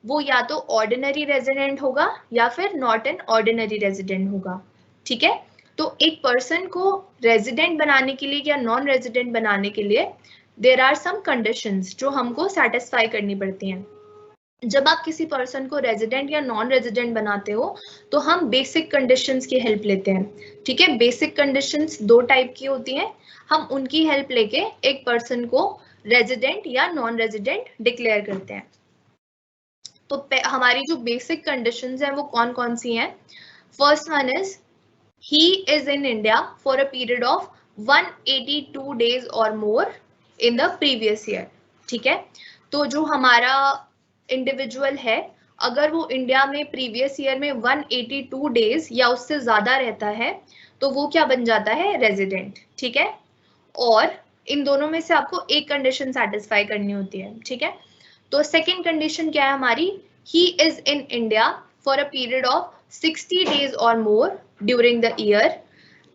वो या तो ऑर्डिनरी रेजिडेंट होगा या फिर नॉट एन ऑर्डिनरी रेजिडेंट होगा, ठीक है। तो एक पर्सन को रेजिडेंट बनाने के लिए या नॉन रेजिडेंट बनाने के लिए देयर आर सम कंडीशंस जो हमको सेटिस्फाई करनी पड़ती हैं। जब आप किसी पर्सन को रेजिडेंट या नॉन रेजिडेंट बनाते हो तो हम बेसिक कंडीशंस की हेल्प लेते हैं, ठीक है। बेसिक कंडीशंस दो टाइप की होती हैं, हम उनकी हेल्प लेके एक पर्सन को रेजिडेंट या नॉन रेजिडेंट डिक्लेयर करते हैं। तो हमारी जो बेसिक कंडीशंस हैं वो कौन कौन सी हैं? First one is he is in India for a period of 182 days और more in the previous year, ठीक है। तो जो हमारा इंडिविजुअल है अगर वो इंडिया में प्रीवियस ईयर में 182 डेज या उससे ज्यादा रहता है तो वो क्या बन जाता है? रेजिडेंट, ठीक है। और इन दोनों में से आपको एक कंडीशन सेटिस्फाई करनी होती है, ठीक है। तो सेकेंड कंडीशन क्या है हमारी? He is in India for a period of 60 days और more during the year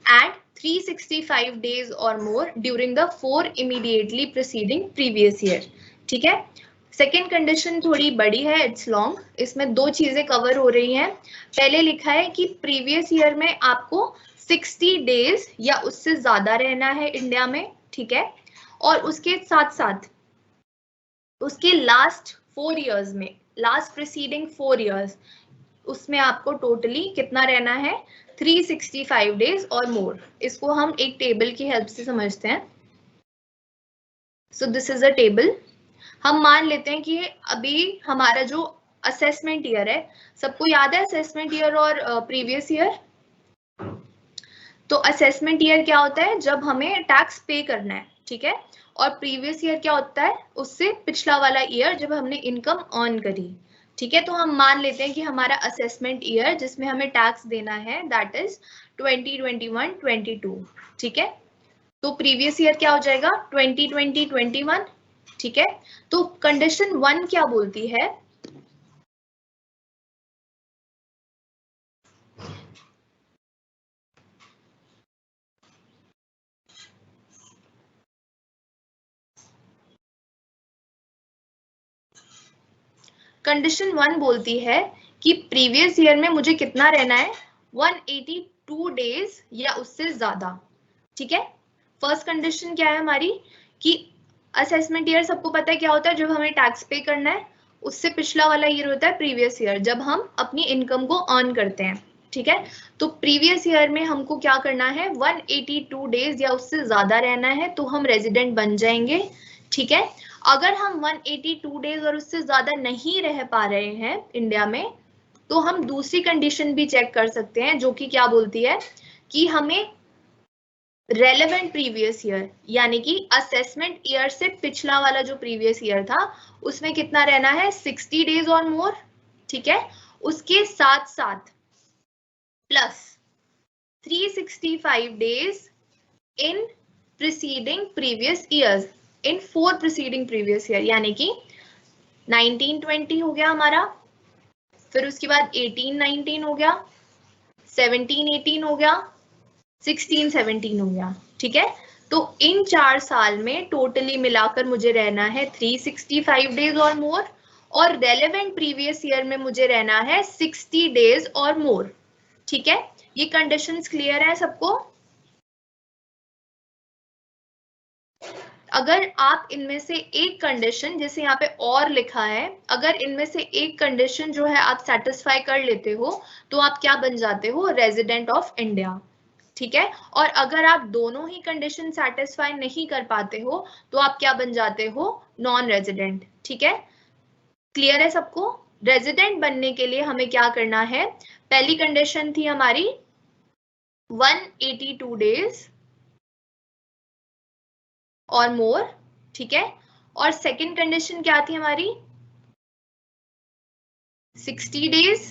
and 365 days or more during the 4 immediately preceding previous year, ठीक है। सेकेंड कंडीशन थोड़ी बड़ी है, इट्स लॉन्ग, इसमें दो चीजें कवर हो रही हैं। पहले लिखा है कि प्रीवियस ईयर में आपको 60 डेज या उससे ज्यादा रहना है इंडिया में, ठीक है। और उसके साथ साथ उसके लास्ट 4 years में, लास्ट प्रीसीडिंग 4 years, उसमें आपको टोटली कितना रहना है? 365 डेज और मोर। इसको हम एक टेबल की हेल्प से समझते हैं। So this is a table. हम मान लेते हैं कि अभी हमारा जो असेसमेंट ईयर है, सबको याद है असेसमेंट ईयर और प्रीवियस ईयर? तो असेसमेंट ईयर क्या होता है? जब हमें टैक्स पे करना है, ठीक है। और प्रीवियस ईयर क्या होता है? उससे पिछला वाला ईयर जब हमने इनकम अर्न करी, ठीक है। तो हम मान लेते हैं कि हमारा असेसमेंट ईयर जिसमें हमें टैक्स देना है दैट इज 2021-22, ठीक है। तो प्रीवियस ईयर क्या हो जाएगा? 2020-21, ठीक है। तो कंडीशन 1 क्या बोलती है? कंडीशन 1 बोलती है कि प्रीवियस ईयर में मुझे कितना रहना है? 182 डेज या उससे ज्यादा, ठीक है। फर्स्ट कंडीशन क्या है हमारी? कि असेसमेंट ईयर सबको पता है क्या होता है? जब हमें टैक्स पे करना है, उससे पिछला वाला ईयर होता है प्रीवियस ईयर, जब हम अपनी इनकम को अर्न करते हैं, ठीक है। तो प्रीवियस ईयर में हमको क्या करना है? 182 डेज या उससे ज्यादा रहना है तो हम रेजिडेंट बन जाएंगे, ठीक है। अगर हम 182 डेज और उससे ज्यादा नहीं रह पा रहे हैं इंडिया में तो हम दूसरी कंडीशन भी चेक कर सकते हैं, जो कि क्या बोलती है कि हमें रेलेवेंट प्रीवियस ईयर यानी कि असेसमेंट ईयर से पिछला वाला जो प्रीवियस ईयर था उसमें कितना रहना है? 60 डेज और मोर, ठीक है। उसके साथ साथ प्लस 365 डेज इन प्रीसीडिंग प्रीवियस ईयर्स, इन 4 प्रीसीडिंग प्रीवियस ईयर, यानी कि 1920 हो गया हमारा, फिर उसके बाद 1819 हो गया, 1718 हो गया, 1617 हो गया, ठीक है। तो इन 4 साल में टोटली मिलाकर मुझे रहना है 365 डेज और मोर, और रेलेवेंट प्रीवियस ईयर में मुझे रहना है 60 डेज और मोर, ठीक है। ये कंडीशंस क्लियर है सबको? अगर आप इनमें से एक कंडीशन, जैसे यहाँ पे और लिखा है, अगर इनमें से एक कंडीशन जो है आप सेटिस्फाई कर लेते हो तो आप क्या बन जाते हो? रेजिडेंट ऑफ इंडिया, ठीक है। और अगर आप दोनों ही कंडीशन सेटिस्फाई नहीं कर पाते हो तो आप क्या बन जाते हो? नॉन रेजिडेंट, ठीक है। क्लियर है सबको? रेजिडेंट बनने के लिए हमें क्या करना है, पहली कंडीशन थी हमारी 182 डेज और मोर, ठीक है, और सेकंड कंडीशन क्या थी हमारी 60 days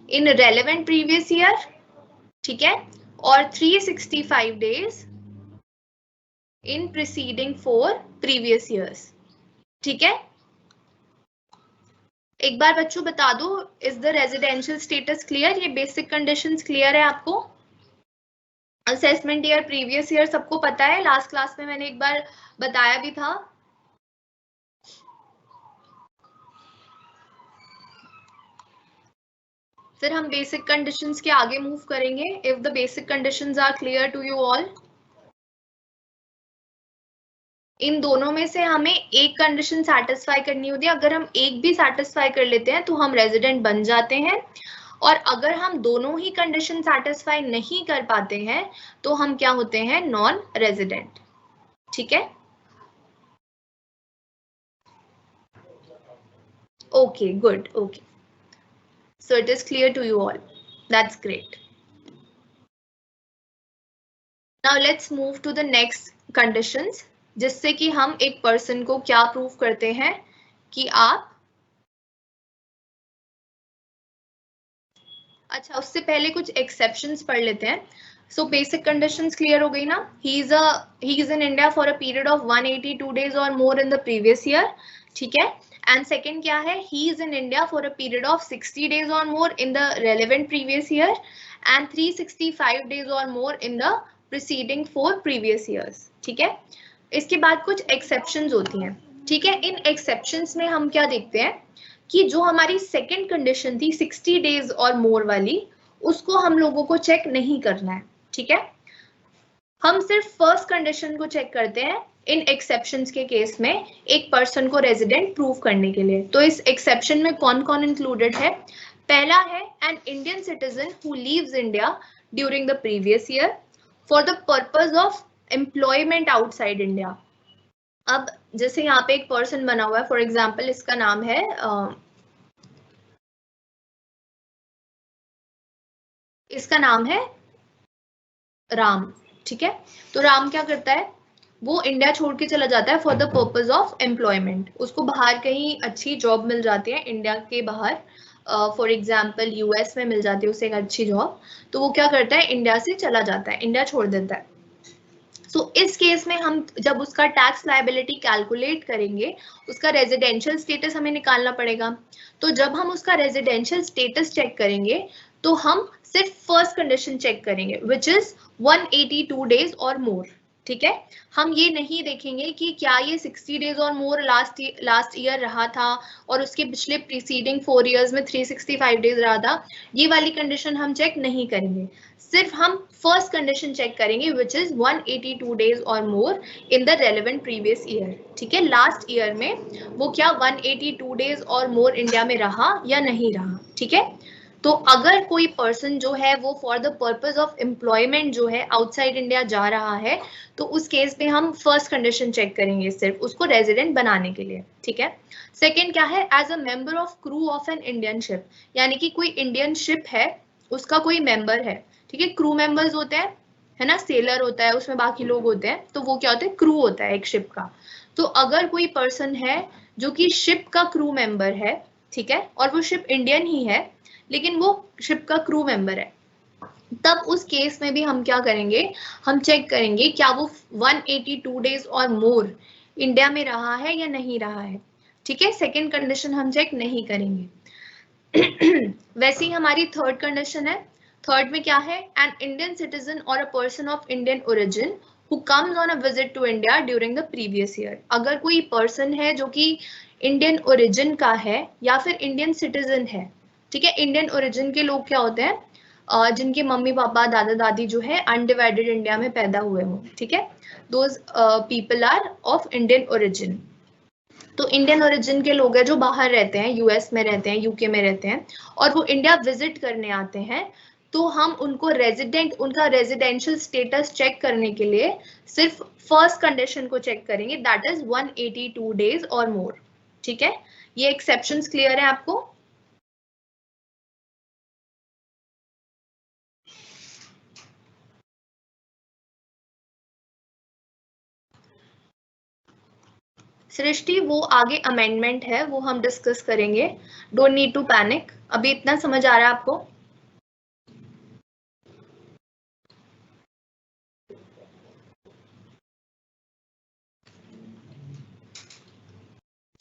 in relevant previous year, ठीक है, और 365 डेज इन प्रीसीडिंग 4 प्रीवियस ईयर्स, ठीक है। एक बार बच्चों बता दो, is the residential status clear? ये बेसिक कंडीशंस क्लियर है आपको? असेसमेंट ईयर, प्रीवियस ईयर सबको पता है, लास्ट क्लास में मैंने एक बार बताया भी था। फिर हम बेसिक कंडीशंस के आगे मूव करेंगे। If the basic conditions are clear to you all, इन दोनों में से हमें एक कंडीशन सेटिस्फाई करनी होती है। अगर हम एक भी सेटिस्फाई कर लेते हैं तो हम रेजिडेंट बन जाते हैं, और अगर हम दोनों ही कंडीशन सेटिस्फाई नहीं कर पाते हैं तो हम क्या होते हैं, नॉन रेजिडेंट, ठीक है। Okay, good, okay, so it is clear to you all, that's great. Now let's move to the next conditions, जिससे कि हम एक पर्सन को क्या प्रूव करते हैं कि आप, अच्छा उससे पहले कुछ एक्सेप्शंस पढ़ लेते हैं। सो बेसिक कंडीशंस क्लियर हो गई ना, he is in India for a period of 182 days और more in the previous year, ठीक है। एंड सेकंड क्या है, he is in India for a period of 60 days और more in the relevant previous year and 365 days और more in the preceding 4 previous years, ठीक है। इसके बाद कुछ एक्सेप्शंस होती हैं, ठीक है। इन एक्सेप्शंस में हम क्या देखते हैं कि जो हमारी सेकंड कंडीशन थी 60 डेज और मोर वाली, उसको हम लोगों को चेक नहीं करना है, ठीक है। हम सिर्फ फर्स्ट कंडीशन को चेक करते हैं इन एक्सेप्शंस के केस में, एक पर्सन को रेजिडेंट प्रूव करने के लिए। तो इस एक्सेप्शन में कौन कौन इंक्लूडेड है? पहला है N Indian citizen who leaves India during the previous year for the purpose of employment outside India. अब जैसे यहाँ पे एक पर्सन बना हुआ है, फॉर एग्जाम्पल इसका नाम है राम, ठीक है। तो राम क्या करता है, वो इंडिया छोड़ के चला जाता है for the purpose of employment. उसको बाहर कहीं अच्छी जॉब मिल जाती है, इंडिया के बाहर, फॉर एग्जाम्पल यूएस में मिल जाती है उसे एक अच्छी जॉब, तो वो क्या करता है, इंडिया से चला जाता है, इंडिया छोड़ देता है। सो इस केस में हम जब उसका टैक्स लायबिलिटी कैलकुलेट करेंगे, उसका रेजिडेंशियल स्टेटस हमें निकालना पड़ेगा। तो जब हम उसका रेजिडेंशियल स्टेटस चेक करेंगे तो हम सिर्फ फर्स्ट कंडीशन चेक करेंगे, विच इज 182 डेज और मोर, ठीक है। हम ये नहीं देखेंगे कि क्या ये 60 डेज और मोर लास्ट ईयर रहा था और उसके पिछले प्रीसीडिंग 4 इयर्स में 365 डेज रहा था, ये वाली कंडीशन हम चेक नहीं करेंगे। सिर्फ हम फर्स्ट कंडीशन चेक करेंगे, विच इज 182 डेज और more in the relevant previous year, ठीक है। लास्ट ईयर में वो क्या 182 डेज और मोर इंडिया में रहा या नहीं रहा, ठीक है। तो अगर कोई पर्सन जो है वो for the purpose of employment जो है आउटसाइड इंडिया जा रहा है, तो उस केस में हम फर्स्ट कंडीशन चेक करेंगे सिर्फ उसको रेजिडेंट बनाने के लिए, ठीक है। सेकेंड क्या है, as a member of crew of an Indian ship, यानी कि कोई इंडियन शिप है, उसका कोई मेंबर है, ठीक है। क्रू मेंबर्स होते हैं, है ना, सेलर होता है, उसमें बाकी लोग होते हैं, तो वो क्या होता है, क्रू होता है एक शिप का। तो अगर कोई पर्सन है जो कि शिप का क्रू मेंबर है, ठीक है, और वो शिप इंडियन ही है लेकिन वो शिप का क्रू मेंबर है, तब उस केस में भी हम क्या करेंगे, हम चेक करेंगे क्या वो 182 डेज और मोर इंडिया में रहा है या नहीं रहा है, ठीक है। सेकेंड कंडीशन हम चेक नहीं करेंगे। वैसे ही हमारी थर्ड कंडीशन है, थर्ड में क्या है, एन इंडियन सिटीजन और a person of Indian origin who comes on a visit to India during the previous year. अगर कोई पर्सन है जो कि इंडियन ओरिजिन का है या फिर इंडियन सिटीजन है, ठीक है। इंडियन ओरिजिन के लोग क्या होते हैं, जिनके मम्मी पापा दादा दादी जो है अनडिवाइडेड इंडिया में पैदा हुए हों, ठीक है। Those people are of Indian origin. तो इंडियन ओरिजिन के लोग हैं जो बाहर रहते हैं, यूएस में रहते हैं, यूके में रहते हैं, और वो इंडिया विजिट करने आते हैं, तो हम उनको रेजिडेंट, उनका रेजिडेंशियल स्टेटस चेक करने के लिए सिर्फ फर्स्ट कंडीशन को चेक करेंगे, दैट इज 182 डेज और मोर, ठीक है, ये एक्सेप्शंस क्लियर है आपको? सृष्टि, वो आगे अमेंडमेंट है, वो हम डिस्कस करेंगे, डोंट नीड टू पैनिक। अभी इतना समझ आ रहा है आपको?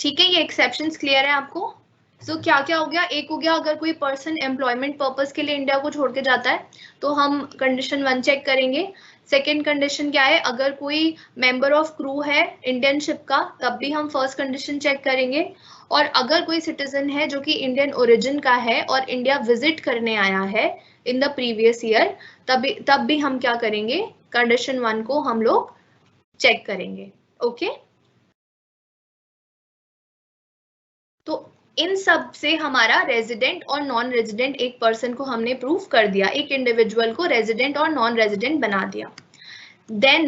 ठीक है, ये एक्सेप्शंस क्लियर है आपको? सो क्या क्या हो गया? एक हो गया, अगर कोई पर्सन एम्प्लॉयमेंट पर्पस के लिए इंडिया को छोड़ के जाता है तो हम कंडीशन 1 चेक करेंगे। सेकेंड कंडीशन क्या है? अगर कोई मेंबर ऑफ क्रू है इंडियन शिप का, तब भी हम फर्स्ट कंडीशन चेक करेंगे। और अगर कोई सिटीजन है जो कि इंडियन ओरिजिन का है और इंडिया विजिट करने आया है इन द प्रीवियस ईयर, तब भी हम क्या करेंगे? कंडीशन 1 को हम लोग चेक करेंगे। ओके, तो इन सब से हमारा रेजिडेंट और नॉन रेजिडेंट एक पर्सन को हमने प्रूफ कर दिया, एक इंडिविजुअल को रेजिडेंट और नॉन रेजिडेंट बना दिया। देन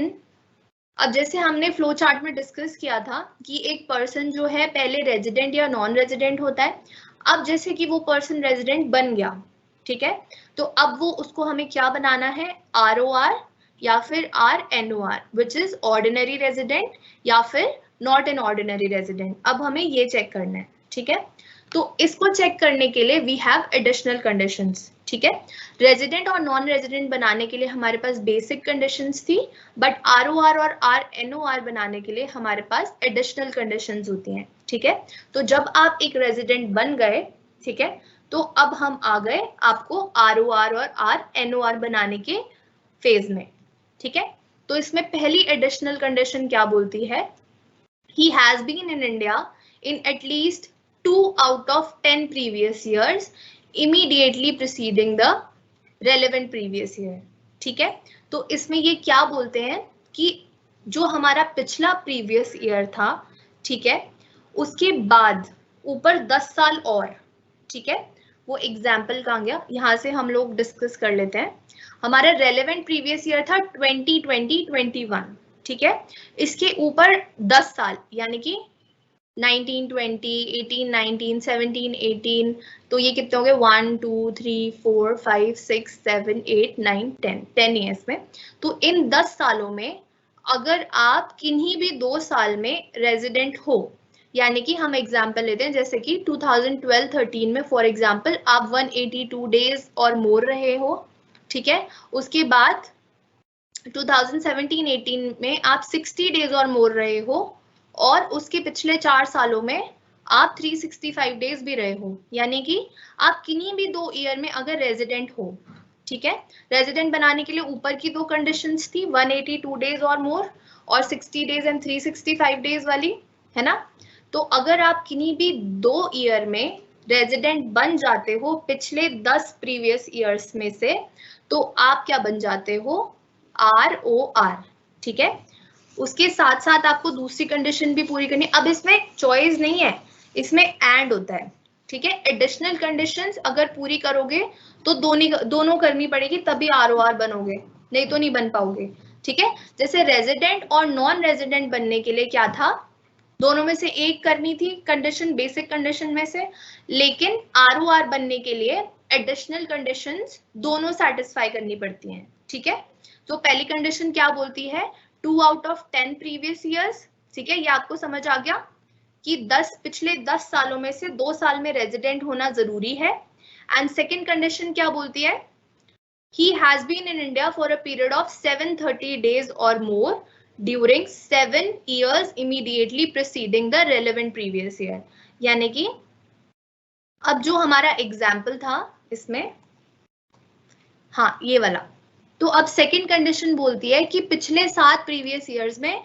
अब जैसे हमने फ्लो चार्ट में डिस्कस किया था कि एक पर्सन जो है पहले रेजिडेंट या नॉन रेजिडेंट होता है। अब जैसे कि वो पर्सन रेजिडेंट बन गया, ठीक है, तो अब वो उसको हमें क्या बनाना है? ROR या फिर RNOR, which is ordinary resident या फिर नॉट एन ऑर्डिनरी रेजिडेंट। अब हमें ये चेक करना है, ठीक है। तो इसको चेक करने के लिए वी हैव एडिशनल कंडीशंस, ठीक है। रेजिडेंट और नॉन रेजिडेंट बनाने के लिए हमारे पास बेसिक कंडीशंस थी, बट ROR और RNOR बनाने के लिए हमारे पास एडिशनल कंडीशंस होती हैं, ठीक है। तो जब आप एक रेजिडेंट बन गए, ठीक है, तो अब हम आ गए आपको ROR और RNOR बनाने के फेज में, ठीक है। तो इसमें पहली एडिशनल कंडीशन क्या बोलती है? He has been in India in at least 2 out of 10 previous years immediately preceding the relevant previous year, ठीक है। तो इसमें ये क्या बोलते हैं कि जो हमारा पिछला प्रीवियस ईयर था, ठीक है, उसके बाद ऊपर 10 साल और, ठीक है। वो एग्जाम्पल कहाँ गया? यहाँ से हम लोग डिस्कस कर लेते हैं। हमारा रेलेवेंट प्रीवियस ईयर था 2020-21, ठीक है। इसके ऊपर 10 साल यानी कि 1920, 1819, 1718, तो ये कितने हो गए? 1 2 3 4 5 6 7 8 9 10 ईयर्स में। तो इन 10 सालों में अगर आप किन्हीं भी 2 साल में रेजिडेंट हो, यानी कि हम एग्जाम्पल लेते हैं जैसे कि 2012-13 में फॉर एग्जाम्पल आप 182 डेज और मोर रहे हो, ठीक है। उसके बाद 2017-18 में आप 60 डेज और मोर रहे हो, और उसके पिछले 4 सालों में आप 365 डेज भी रहे हो, यानी कि आप किन्हीं भी 2 ईयर में अगर रेजिडेंट हो, ठीक है। रेजिडेंट बनाने के लिए ऊपर की 2 कंडीशंस थी, 182 डेज और मोर और 60 डेज एंड 365 डेज वाली, है ना। तो अगर आप किन्हीं भी 2 ईयर में रेजिडेंट बन जाते हो पिछले 10 प्रीवियस ईयर्स में से, तो आप क्या बन जाते हो? ROR, ठीक है। उसके साथ साथ आपको दूसरी कंडीशन भी पूरी करनी। अब इसमें चॉइस नहीं है, इसमें एंड होता है, ठीक है। एडिशनल कंडीशंस अगर पूरी करोगे तो दोनों करनी पड़ेगी, तभी ROR बनोगे, नहीं तो नहीं बन पाओगे, ठीक है। जैसे रेजिडेंट और नॉन रेजिडेंट बनने के लिए क्या था? दोनों में से एक करनी थी कंडीशन, बेसिक कंडीशन में से, लेकिन ROR बनने के लिए एडिशनल कंडीशंस दोनों सेटिस्फाई करनी पड़ती हैं, ठीक है। तो पहली कंडीशन क्या बोलती है? 2 out of 10 प्रीवियस ईयर्स, ठीक है, ये आपको समझ आ गया कि पिछले 10 सालों में से 2 साल में रेजिडेंट होना जरूरी है। एंड सेकेंड कंडीशन क्या बोलती है? He has been in India for a period of 730 days or more during 7 years immediately preceding the relevant previous year. यानी कि अब जो हमारा एग्जाम्पल था इसमें, हाँ ये वाला, तो अब सेकंड कंडीशन बोलती है कि पिछले 7 प्रीवियस ईयर्स में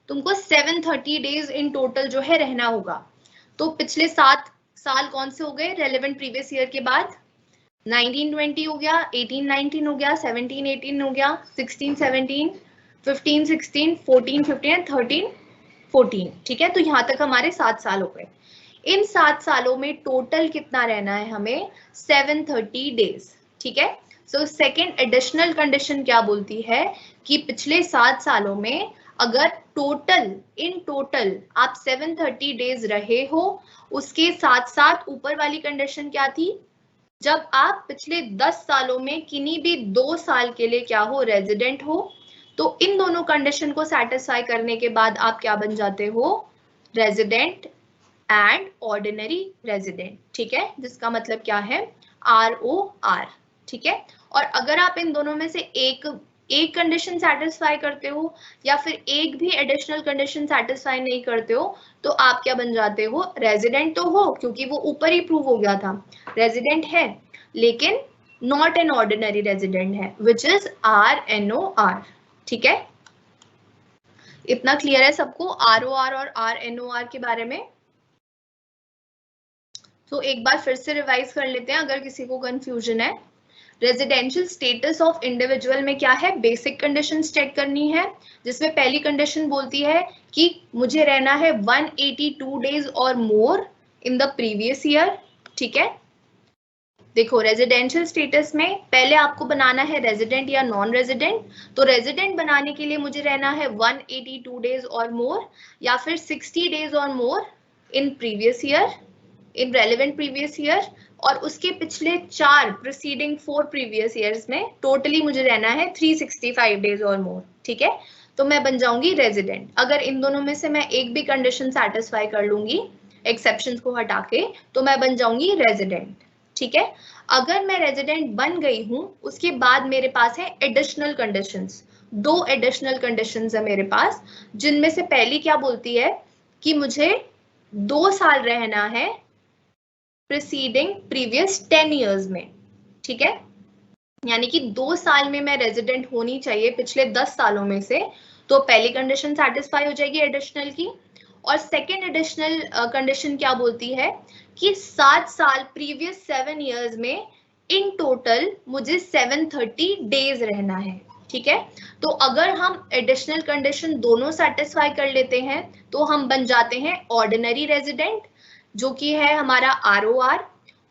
तुमको 730 डेज इन टोटल जो है रहना होगा। तो पिछले 7 साल कौन से हो गए रेलेवेंट प्रीवियस ईयर के बाद? 1920 हो गया, 1819 हो गया, 1718 हो गया, 1617, 1516, 1415, 1314, ठीक है। तो यहाँ तक हमारे 7 साल हो गए। इन 7 सालों में टोटल कितना रहना है हमें? 730 डेज, ठीक है। सो सेकेंड एडिशनल कंडीशन क्या बोलती है कि पिछले 7 सालों में अगर इन टोटल आप 730 डेज रहे हो, उसके साथ साथ ऊपर वाली कंडीशन क्या थी, जब आप पिछले 10 सालों में किन्हीं भी 2 साल के लिए क्या हो, रेजिडेंट हो, तो इन दोनों कंडीशन को सेटिस्फाई करने के बाद आप क्या बन जाते हो, रेजिडेंट एंड ऑर्डिनरी रेजिडेंट, ठीक है, जिसका मतलब क्या है, ROR, ठीक है। और अगर आप इन दोनों में से एक कंडीशन सेटिस्फाई करते हो या फिर एक भी एडिशनल कंडीशन सेटिस्फाई नहीं करते हो, तो आप क्या बन जाते हो, रेजिडेंट तो हो क्योंकि वो ऊपर ही प्रूव हो गया था, रेजिडेंट है, लेकिन नॉट एन ऑर्डिनरी रेजिडेंट है, विच इज RNOR, ठीक है। इतना क्लियर है सबको ROR और RNOR के बारे में? तो एक बार फिर से रिवाइज कर लेते हैं अगर किसी को कंफ्यूजन है। रेजिडेंशियल स्टेटस ऑफ इंडिविजुअल में क्या है, बेसिक कंडीशन चेक करनी है, जिसमें पहली कंडीशन बोलती है कि मुझे रहना है 182 डेज और more in the previous year, ठीक है। देखो रेजिडेंशियल स्टेटस में पहले आपको बनाना है रेजिडेंट या नॉन रेजिडेंट, तो रेजिडेंट बनाने के लिए मुझे रहना है 182 डेज और मोर या फिर 60 डेज और more in previous year, in relevant previous year, और उसके पिछले 4 प्रीसीडिंग 4 प्रीवियस ईयर्स में टोटली मुझे रहना है 365 डेज और मोर, ठीक है। तो मैं बन जाऊंगी रेजिडेंट। अगर इन दोनों में से मैं एक भी कंडीशन सेटिस्फाई कर लूंगी एक्सेप्शंस को हटा के, तो मैं बन जाऊंगी रेजिडेंट, ठीक है। अगर मैं रेजिडेंट बन गई हूं, उसके बाद मेरे पास है एडिशनल कंडीशंस, 2 एडिशनल कंडीशंस है मेरे पास, जिनमें से पहली क्या बोलती है कि मुझे 2 साल रहना है प्रीसीडिंग प्रीवियस 10 इयर्स में, ठीक है, यानी कि 2 साल में मैं रेजिडेंट होनी चाहिए पिछले 10 सालों में से, तो पहली कंडीशन सेटिस्फाई हो जाएगी एडिशनल की। और सेकेंड एडिशनल कंडीशन क्या बोलती है कि 7 साल प्रीवियस 7 इयर्स में इन टोटल मुझे 730 डेज रहना है, ठीक है। तो अगर हम एडिशनल कंडीशन दोनों सेटिस्फाई कर लेते हैं तो हम बन जाते हैं ऑर्डिनरी रेजिडेंट, जो कि है हमारा ROR।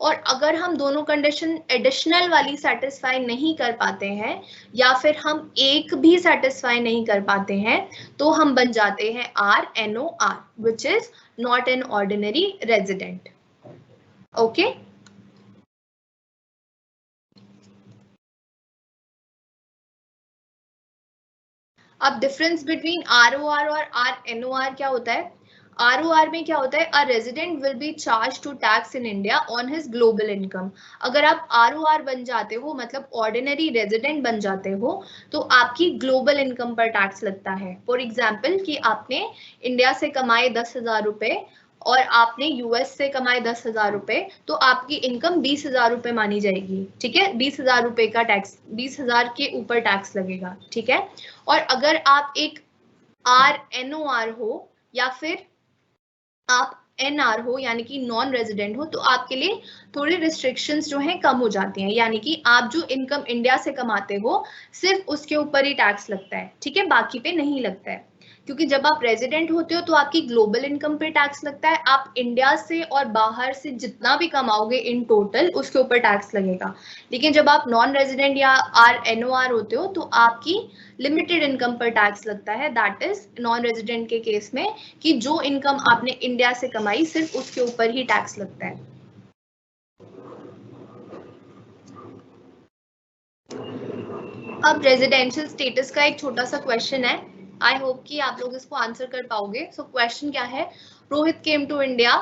और अगर हम दोनों कंडीशन एडिशनल वाली सेटिस्फाई नहीं कर पाते हैं या फिर हम एक भी सेटिस्फाई नहीं कर पाते हैं, तो हम बन जाते हैं RNOR, which is not an ordinary resident, okay. अब डिफरेंस बिटवीन ROR और RNOR क्या होता है? ROR में क्या होता है, a resident will be charge to tax in India on his global income. अगर आप ROR बन जाते हो, मतलब ऑर्डिनरी रेजिडेंट बन जाते हो, तो आपकी ग्लोबल इनकम पर टैक्स लगता है। फॉर एग्जाम्पल कि आपने इंडिया से कमाए 10,000 रुपए और आपने US से कमाए 10,000 रुपए, तो आपकी इनकम 20,000 रुपए मानी जाएगी, ठीक है। 20,000 रुपए का टैक्स, 20,000 के ऊपर टैक्स लगेगा, ठीक है। और अगर आप एक RNOR हो या फिर आप NR हो, यानी कि नॉन रेजिडेंट हो, तो आपके लिए थोड़ी रिस्ट्रिक्शंस जो हैं कम हो जाती हैं, यानी कि आप जो इनकम इंडिया से कमाते हो सिर्फ उसके ऊपर ही टैक्स लगता है, ठीक है, बाकी पे नहीं लगता है। क्योंकि जब आप रेजिडेंट होते हो तो आपकी ग्लोबल इनकम पे टैक्स लगता है, आप इंडिया से और बाहर से जितना भी कमाओगे इन टोटल उसके ऊपर टैक्स लगेगा। लेकिन जब आप नॉन रेजिडेंट या RNOR होते हो तो आपकी लिमिटेड इनकम पर टैक्स लगता है, दैट इज नॉन रेजिडेंट के केस में कि जो इनकम आपने इंडिया से कमाई सिर्फ उसके ऊपर ही टैक्स लगता है। अब रेजिडेंशियल स्टेटस का एक छोटा सा क्वेश्चन है, आई होप कि आप लोग इसको आंसर कर पाओगे। सो क्वेश्चन क्या है, Rohit came to India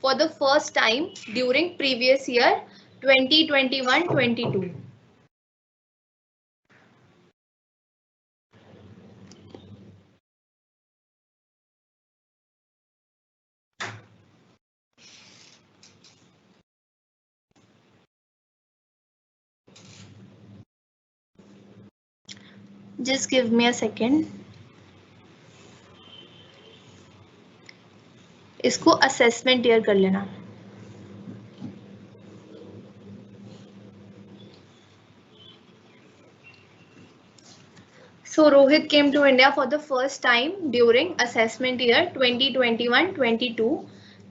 for the first time during previous year 2021-22। Just give me a second. इसको असेसमेंट ईयर कर लेना। So Rohit came to India for the first time during assessment year 2021-22.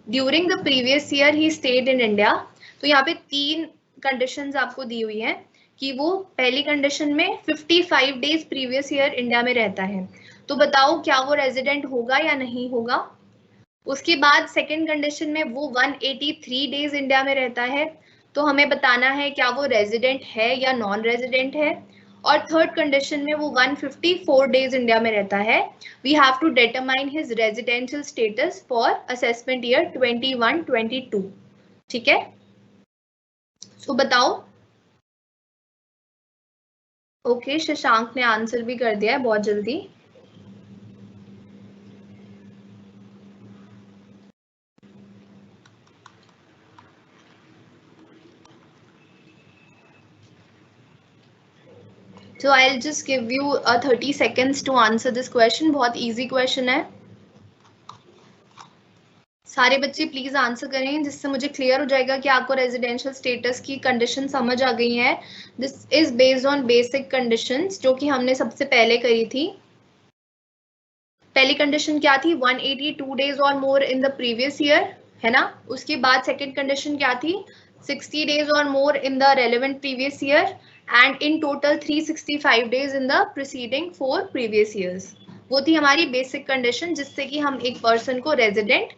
During the previous year he stayed in India. तो यहाँ पे 3 conditions आपको दी हुई हैं कि वो पहली कंडीशन में 55 डेज प्रीवियस ईयर इंडिया में रहता है, तो बताओ क्या वो रेजिडेंट होगा या नहीं होगा। उसके बाद सेकंड कंडीशन में वो 183 डेज इंडिया में रहता है, तो हमें बताना है क्या वो रेजिडेंट है या नॉन रेजिडेंट है। और थर्ड कंडीशन में वो 154 डेज इंडिया में रहता है, we have to determine his residential status for assessment year 21-22। ठीक है, सो बताओ। ओके, शशांक ने आंसर भी कर दिया है बहुत जल्दी। So I'll just give you 30 seconds to answer this question. बहुत easy question है। सारे बच्चे प्लीज आंसर करें जिससे मुझे क्लियर हो जाएगा कि आपको रेजिडेंशियल स्टेटस की कंडीशन समझ आ गई है। This is based on basic conditions जो कि हमने सबसे पहले करी थी। पहली कंडीशन क्या थी, 182 डेज और more in the previous year, है ना। उसके बाद सेकेंड कंडीशन क्या थी, 60 डेज और more in the relevant previous year and in total 365 days in the preceding 4 previous years. वो थी हमारी बेसिक कंडीशन जिससे कि हम एक पर्सन को रेजिडेंट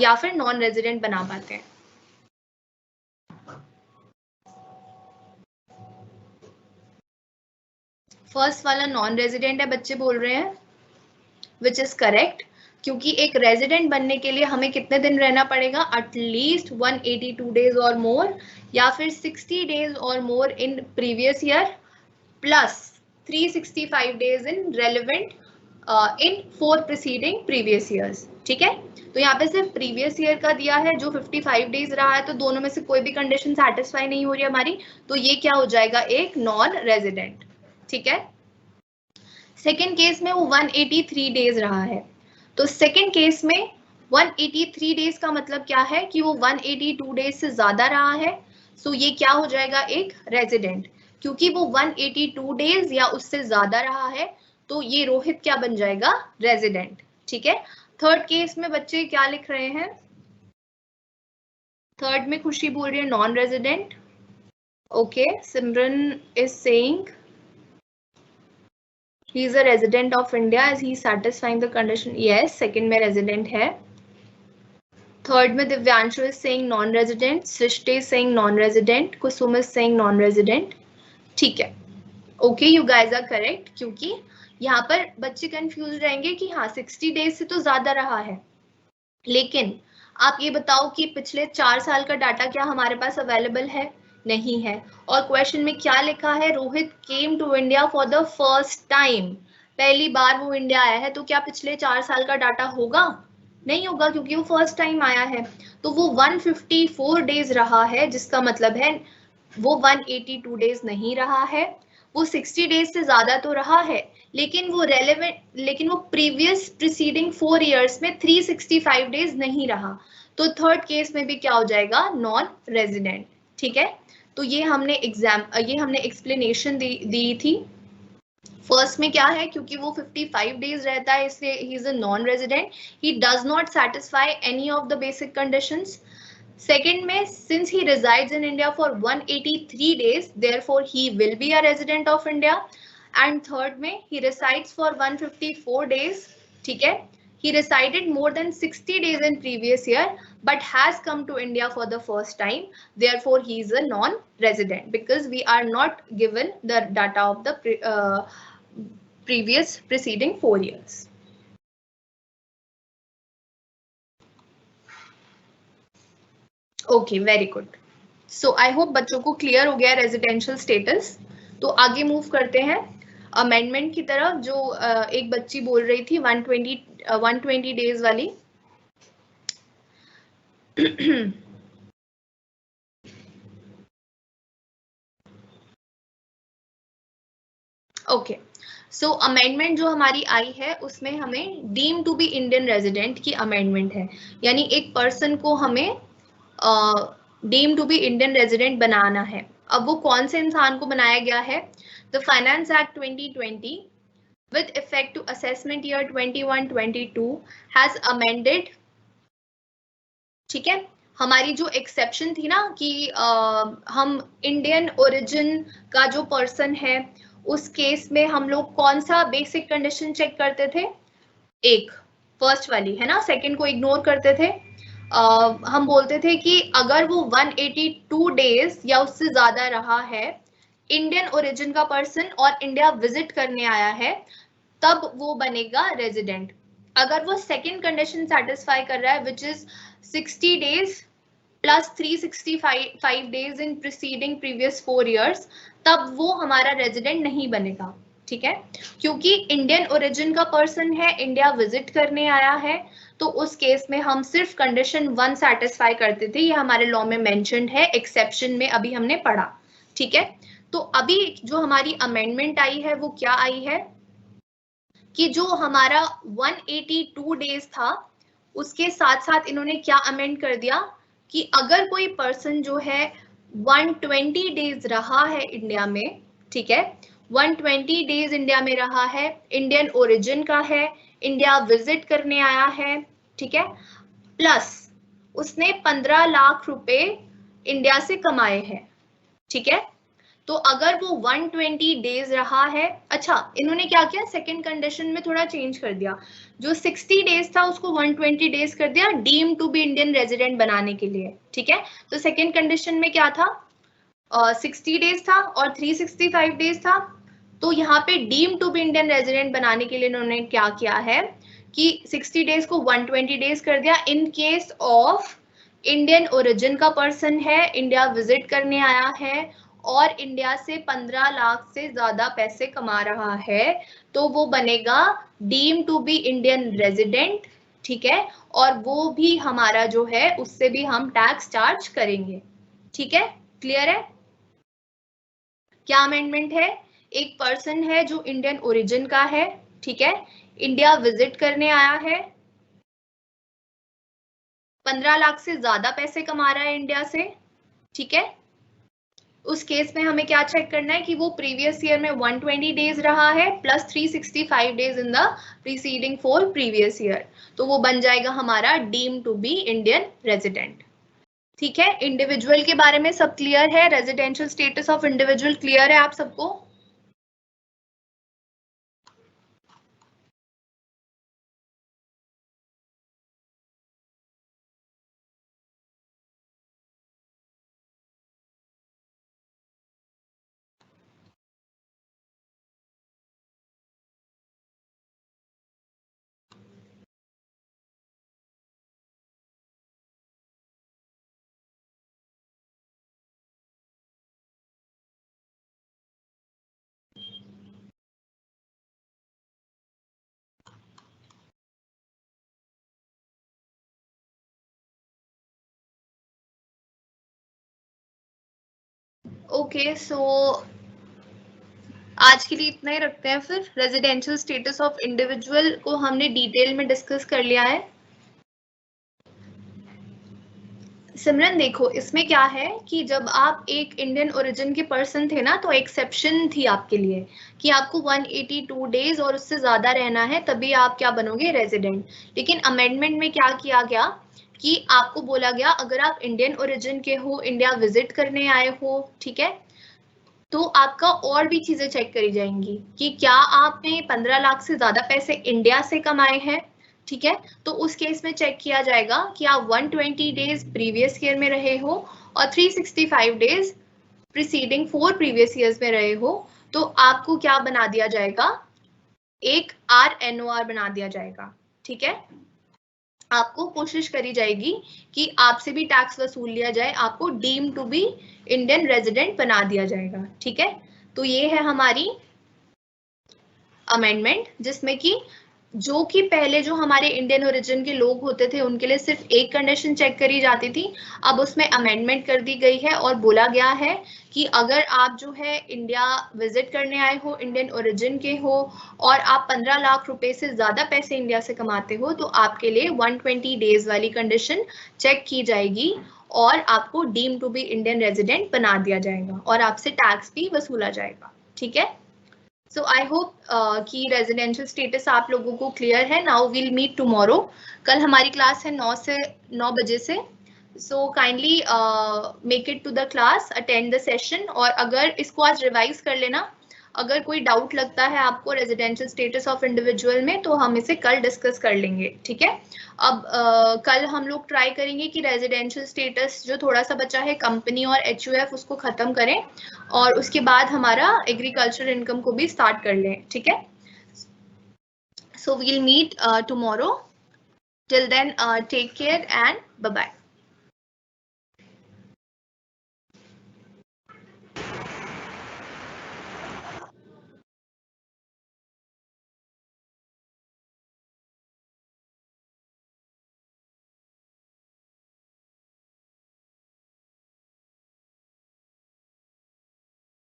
या फिर नॉन रेजिडेंट बना पाते हैं। फर्स्ट वाला नॉन रेजिडेंट है बच्चे बोल रहे हैं, विच इज करेक्ट, क्योंकि एक रेजिडेंट बनने के लिए हमें कितने दिन रहना पड़ेगा, एटलीस्ट 182 डेज और मोर या फिर 60 डेज और more in previous year plus 365 days in relevant in 4 preceding previous years. ठीक है, तो यहाँ पे सिर्फ प्रीवियस ईयर का दिया है जो 55 डेज रहा है, तो दोनों में से कोई भी कंडीशन सेटिस्फाई नहीं हो रही हमारी, तो ये क्या हो जाएगा, एक नॉन रेजिडेंट। ठीक है, सेकेंड केस में वो 183 डेज रहा है, तो सेकेंड केस में 183 डेज का मतलब क्या है कि वो 182 डेज से ज्यादा रहा है, सो ये क्या हो जाएगा, एक रेजिडेंट, क्योंकि वो 182 डेज या उससे ज्यादा रहा है, तो ये रोहित क्या बन जाएगा, रेजिडेंट। ठीक है, थर्ड केस में बच्चे क्या लिख रहे हैं, थर्ड में खुशी बोल रही है non resident. Okay, Simran is saying he is a resident of India as he is satisfying the condition. Yes, second में resident है। थर्ड में Divyanshu is saying non resident, Srishti is saying non resident, Kusum is saying non resident। ठीक है, okay, you guys are correct, क्योंकि यहाँ पर बच्चे confuse रहेंगे कि हाँ 60 डेज से तो ज्यादा रहा है, लेकिन आप ये बताओ कि पिछले 4 साल का डाटा क्या हमारे पास अवेलेबल है, नहीं है। और क्वेश्चन में क्या लिखा है, Rohit came to India for the first time, पहली बार वो इंडिया आया है, तो क्या पिछले 4 साल का डाटा होगा, नहीं होगा, क्योंकि वो फर्स्ट टाइम आया है। तो वो 154 डेज रहा है, जिसका मतलब है वो 182 डेज नहीं रहा है, वो 60 डेज से ज्यादा तो रहा है, लेकिन वो प्रीवियस प्रीसीडिंग 4 इयर्स में 365 डेज नहीं रहा, तो थर्ड केस में भी क्या हो जाएगा, नॉन रेजिडेंट। ठीक है, तो ये हमने एक्सप्लेनेशन दी थी। फर्स्ट में क्या है, क्योंकि वो 55 डेज रहता है इसलिए he is a non resident, he does not satisfy any of the basic conditions. Second में since he resides in India for 183 days, therefore he will be a resident of India. And third में he resides for 154 days, ठीक है, he resided more than 60 days in previous year but has come to India for the first time, therefore he is a non-resident because we are not given the data of the previous preceding 4 years. Okay, very good. So I hope बच्चों को clear हो गया residential status. तो आगे move करते हैं amendment की तरफ, जो एक बच्ची बोल रही थी 120 डेज वाली। ओके, सो अमेंडमेंट जो हमारी आई है उसमें हमें deem to be Indian resident की अमेंडमेंट है, यानी एक पर्सन को हमें deem to be Indian resident बनाना है। अब वो कौन से इंसान को बनाया गया है, the finance act 2020 with effect to assessment year 21-22 has amended। ठीक है, हमारी जो एक्सेप्शन थी ना कि हम इंडियन ओरिजिन का जो पर्सन है उस केस में हम लोग कौन सा बेसिक कंडीशन चेक करते थे? एक फर्स्ट वाली है ना, सेकंड को इग्नोर करते थे। हम बोलते थे कि अगर वो 182 डेज या उससे ज्यादा रहा है, इंडियन ओरिजिन का पर्सन और इंडिया विजिट करने आया है, तब वो बनेगा रेजिडेंट। अगर वो सेकंड कंडीशन सेटिस्फाई कर रहा है which is 60 days plus 365 days in preceding previous 4 years, तब वो हमारा रेजिडेंट नहीं बनेगा। ठीक है, क्योंकि इंडियन ओरिजिन का पर्सन है, इंडिया विजिट करने आया है, तो उस केस में हम सिर्फ कंडीशन 1 सेटिस्फाई करते थे। ये हमारे लॉ में मेंशन्ड है, एक्सेप्शन में अभी हमने पढ़ा। ठीक है, तो अभी जो हमारी अमेंडमेंट आई है वो क्या आई है कि जो हमारा 182 डेज था उसके साथ साथ इन्होंने क्या अमेंड कर दिया कि अगर कोई पर्सन जो है 120 डेज रहा है इंडिया में, ठीक है, 120 डेज इंडिया में रहा है, इंडियन ओरिजिन का है, इंडिया विजिट करने आया है, ठीक है, प्लस उसने 15 लाख रुपए इंडिया से कमाए हैं। ठीक है, तो अगर वो 120 डेज रहा है, अच्छा इन्होंने क्या किया, सेकंड कंडीशन में थोड़ा चेंज कर दिया, जो 60 डेज था उसको 120 डेज कर दिया deem to be Indian resident बनाने के लिए। ठीक है, तो सेकंड कंडीशन में क्या था, 60 डेज था और 365 डेज था, तो यहाँ पे deem to be Indian resident बनाने के लिए इन्होंने क्या किया है कि 60 डेज को 120 डेज कर दिया in case of Indian origin का पर्सन है, इंडिया विजिट करने आया है और इंडिया से 15 लाख से ज्यादा पैसे कमा रहा है, तो वो बनेगा deem to be Indian resident. ठीक है, और वो भी हमारा जो है उससे भी हम टैक्स चार्ज करेंगे। ठीक है, क्लियर है? क्या अमेंडमेंट है, एक पर्सन है जो इंडियन ओरिजिन का है, ठीक है, इंडिया विजिट करने आया है, 15 लाख से ज्यादा पैसे कमा रहा है इंडिया से, ठीक है, उस केस में हमें क्या चेक करना है कि वो प्रीवियस ईयर में 120 डेज रहा है plus 365 days in the preceding 4 previous year, तो वो बन जाएगा हमारा deem to be Indian resident. ठीक है, इंडिविजुअल के बारे में सब क्लियर है, residential status of individual clear है आप सबको? ओके, सो आज के लिए इतना ही रखते हैं फिर। रेजिडेंशियल स्टेटस ऑफ इंडिविजुअल को हमने डिटेल में डिस्कस कर लिया है। सिमरन देखो, इसमें क्या है कि जब आप एक इंडियन ओरिजिन के पर्सन थे ना, तो एक्सेप्शन थी आपके लिए कि आपको 182 डेज और उससे ज्यादा रहना है, तभी आप क्या बनोगे, रेजिडेंट। लेकिन अमेंडमेंट में क्या किया गया कि आपको बोला गया अगर आप इंडियन ओरिजिन के हो, इंडिया विजिट करने आए हो, ठीक है, तो आपका और भी चीजें चेक करी जाएंगी कि क्या आपने 15 लाख से ज्यादा पैसे इंडिया से कमाए हैं। ठीक है, तो उस केस में चेक किया जाएगा कि आप 120 डेज प्रीवियस ईयर में रहे हो और 365 डेज प्रीसीडिंग 4 प्रीवियस ईयर्स में रहे हो, तो आपको क्या बना दिया जाएगा, एक RNOR बना दिया जाएगा। ठीक है, आपको कोशिश करी जाएगी कि आपसे भी टैक्स वसूल लिया जाए, आपको deem to be Indian resident बना दिया जाएगा। ठीक है, तो ये है हमारी अमेंडमेंट, जिसमें कि जो कि पहले जो हमारे इंडियन ओरिजिन के लोग होते थे उनके लिए सिर्फ एक कंडीशन चेक करी जाती थी, अब उसमें अमेंडमेंट कर दी गई है और बोला गया है कि अगर आप जो है इंडिया विजिट करने आए हो, इंडियन ओरिजिन के हो और आप 15 लाख रुपए से ज्यादा पैसे इंडिया से कमाते हो, तो आपके लिए 120 डेज वाली कंडीशन चेक की जाएगी और आपको deem to be Indian resident बना दिया जाएगा और आपसे टैक्स भी वसूला जाएगा। ठीक है, सो आई होप कि रेजिडेंशियल स्टेटस आप लोगों को क्लियर है। नाउ विल मीट टुमारो, कल हमारी क्लास है 9 बजे से, so kindly make it to the class, attend the session, और अगर इसको आज रिवाइज कर लेना, अगर कोई डाउट लगता है आपको रेजिडेंशियल स्टेटस ऑफ इंडिविजुअल में तो हम इसे कल डिस्कस कर लेंगे, ठीक है। अब कल हम लोग ट्राई करेंगे कि रेजिडेंशियल स्टेटस जो थोड़ा सा बचा है कंपनी और HUF उसको खत्म करें और उसके बाद हमारा एग्रीकल्चर इनकम को भी स्टार्ट कर लें, ठीक है। So we'll meet tomorrow. Till then, take care and bye-bye.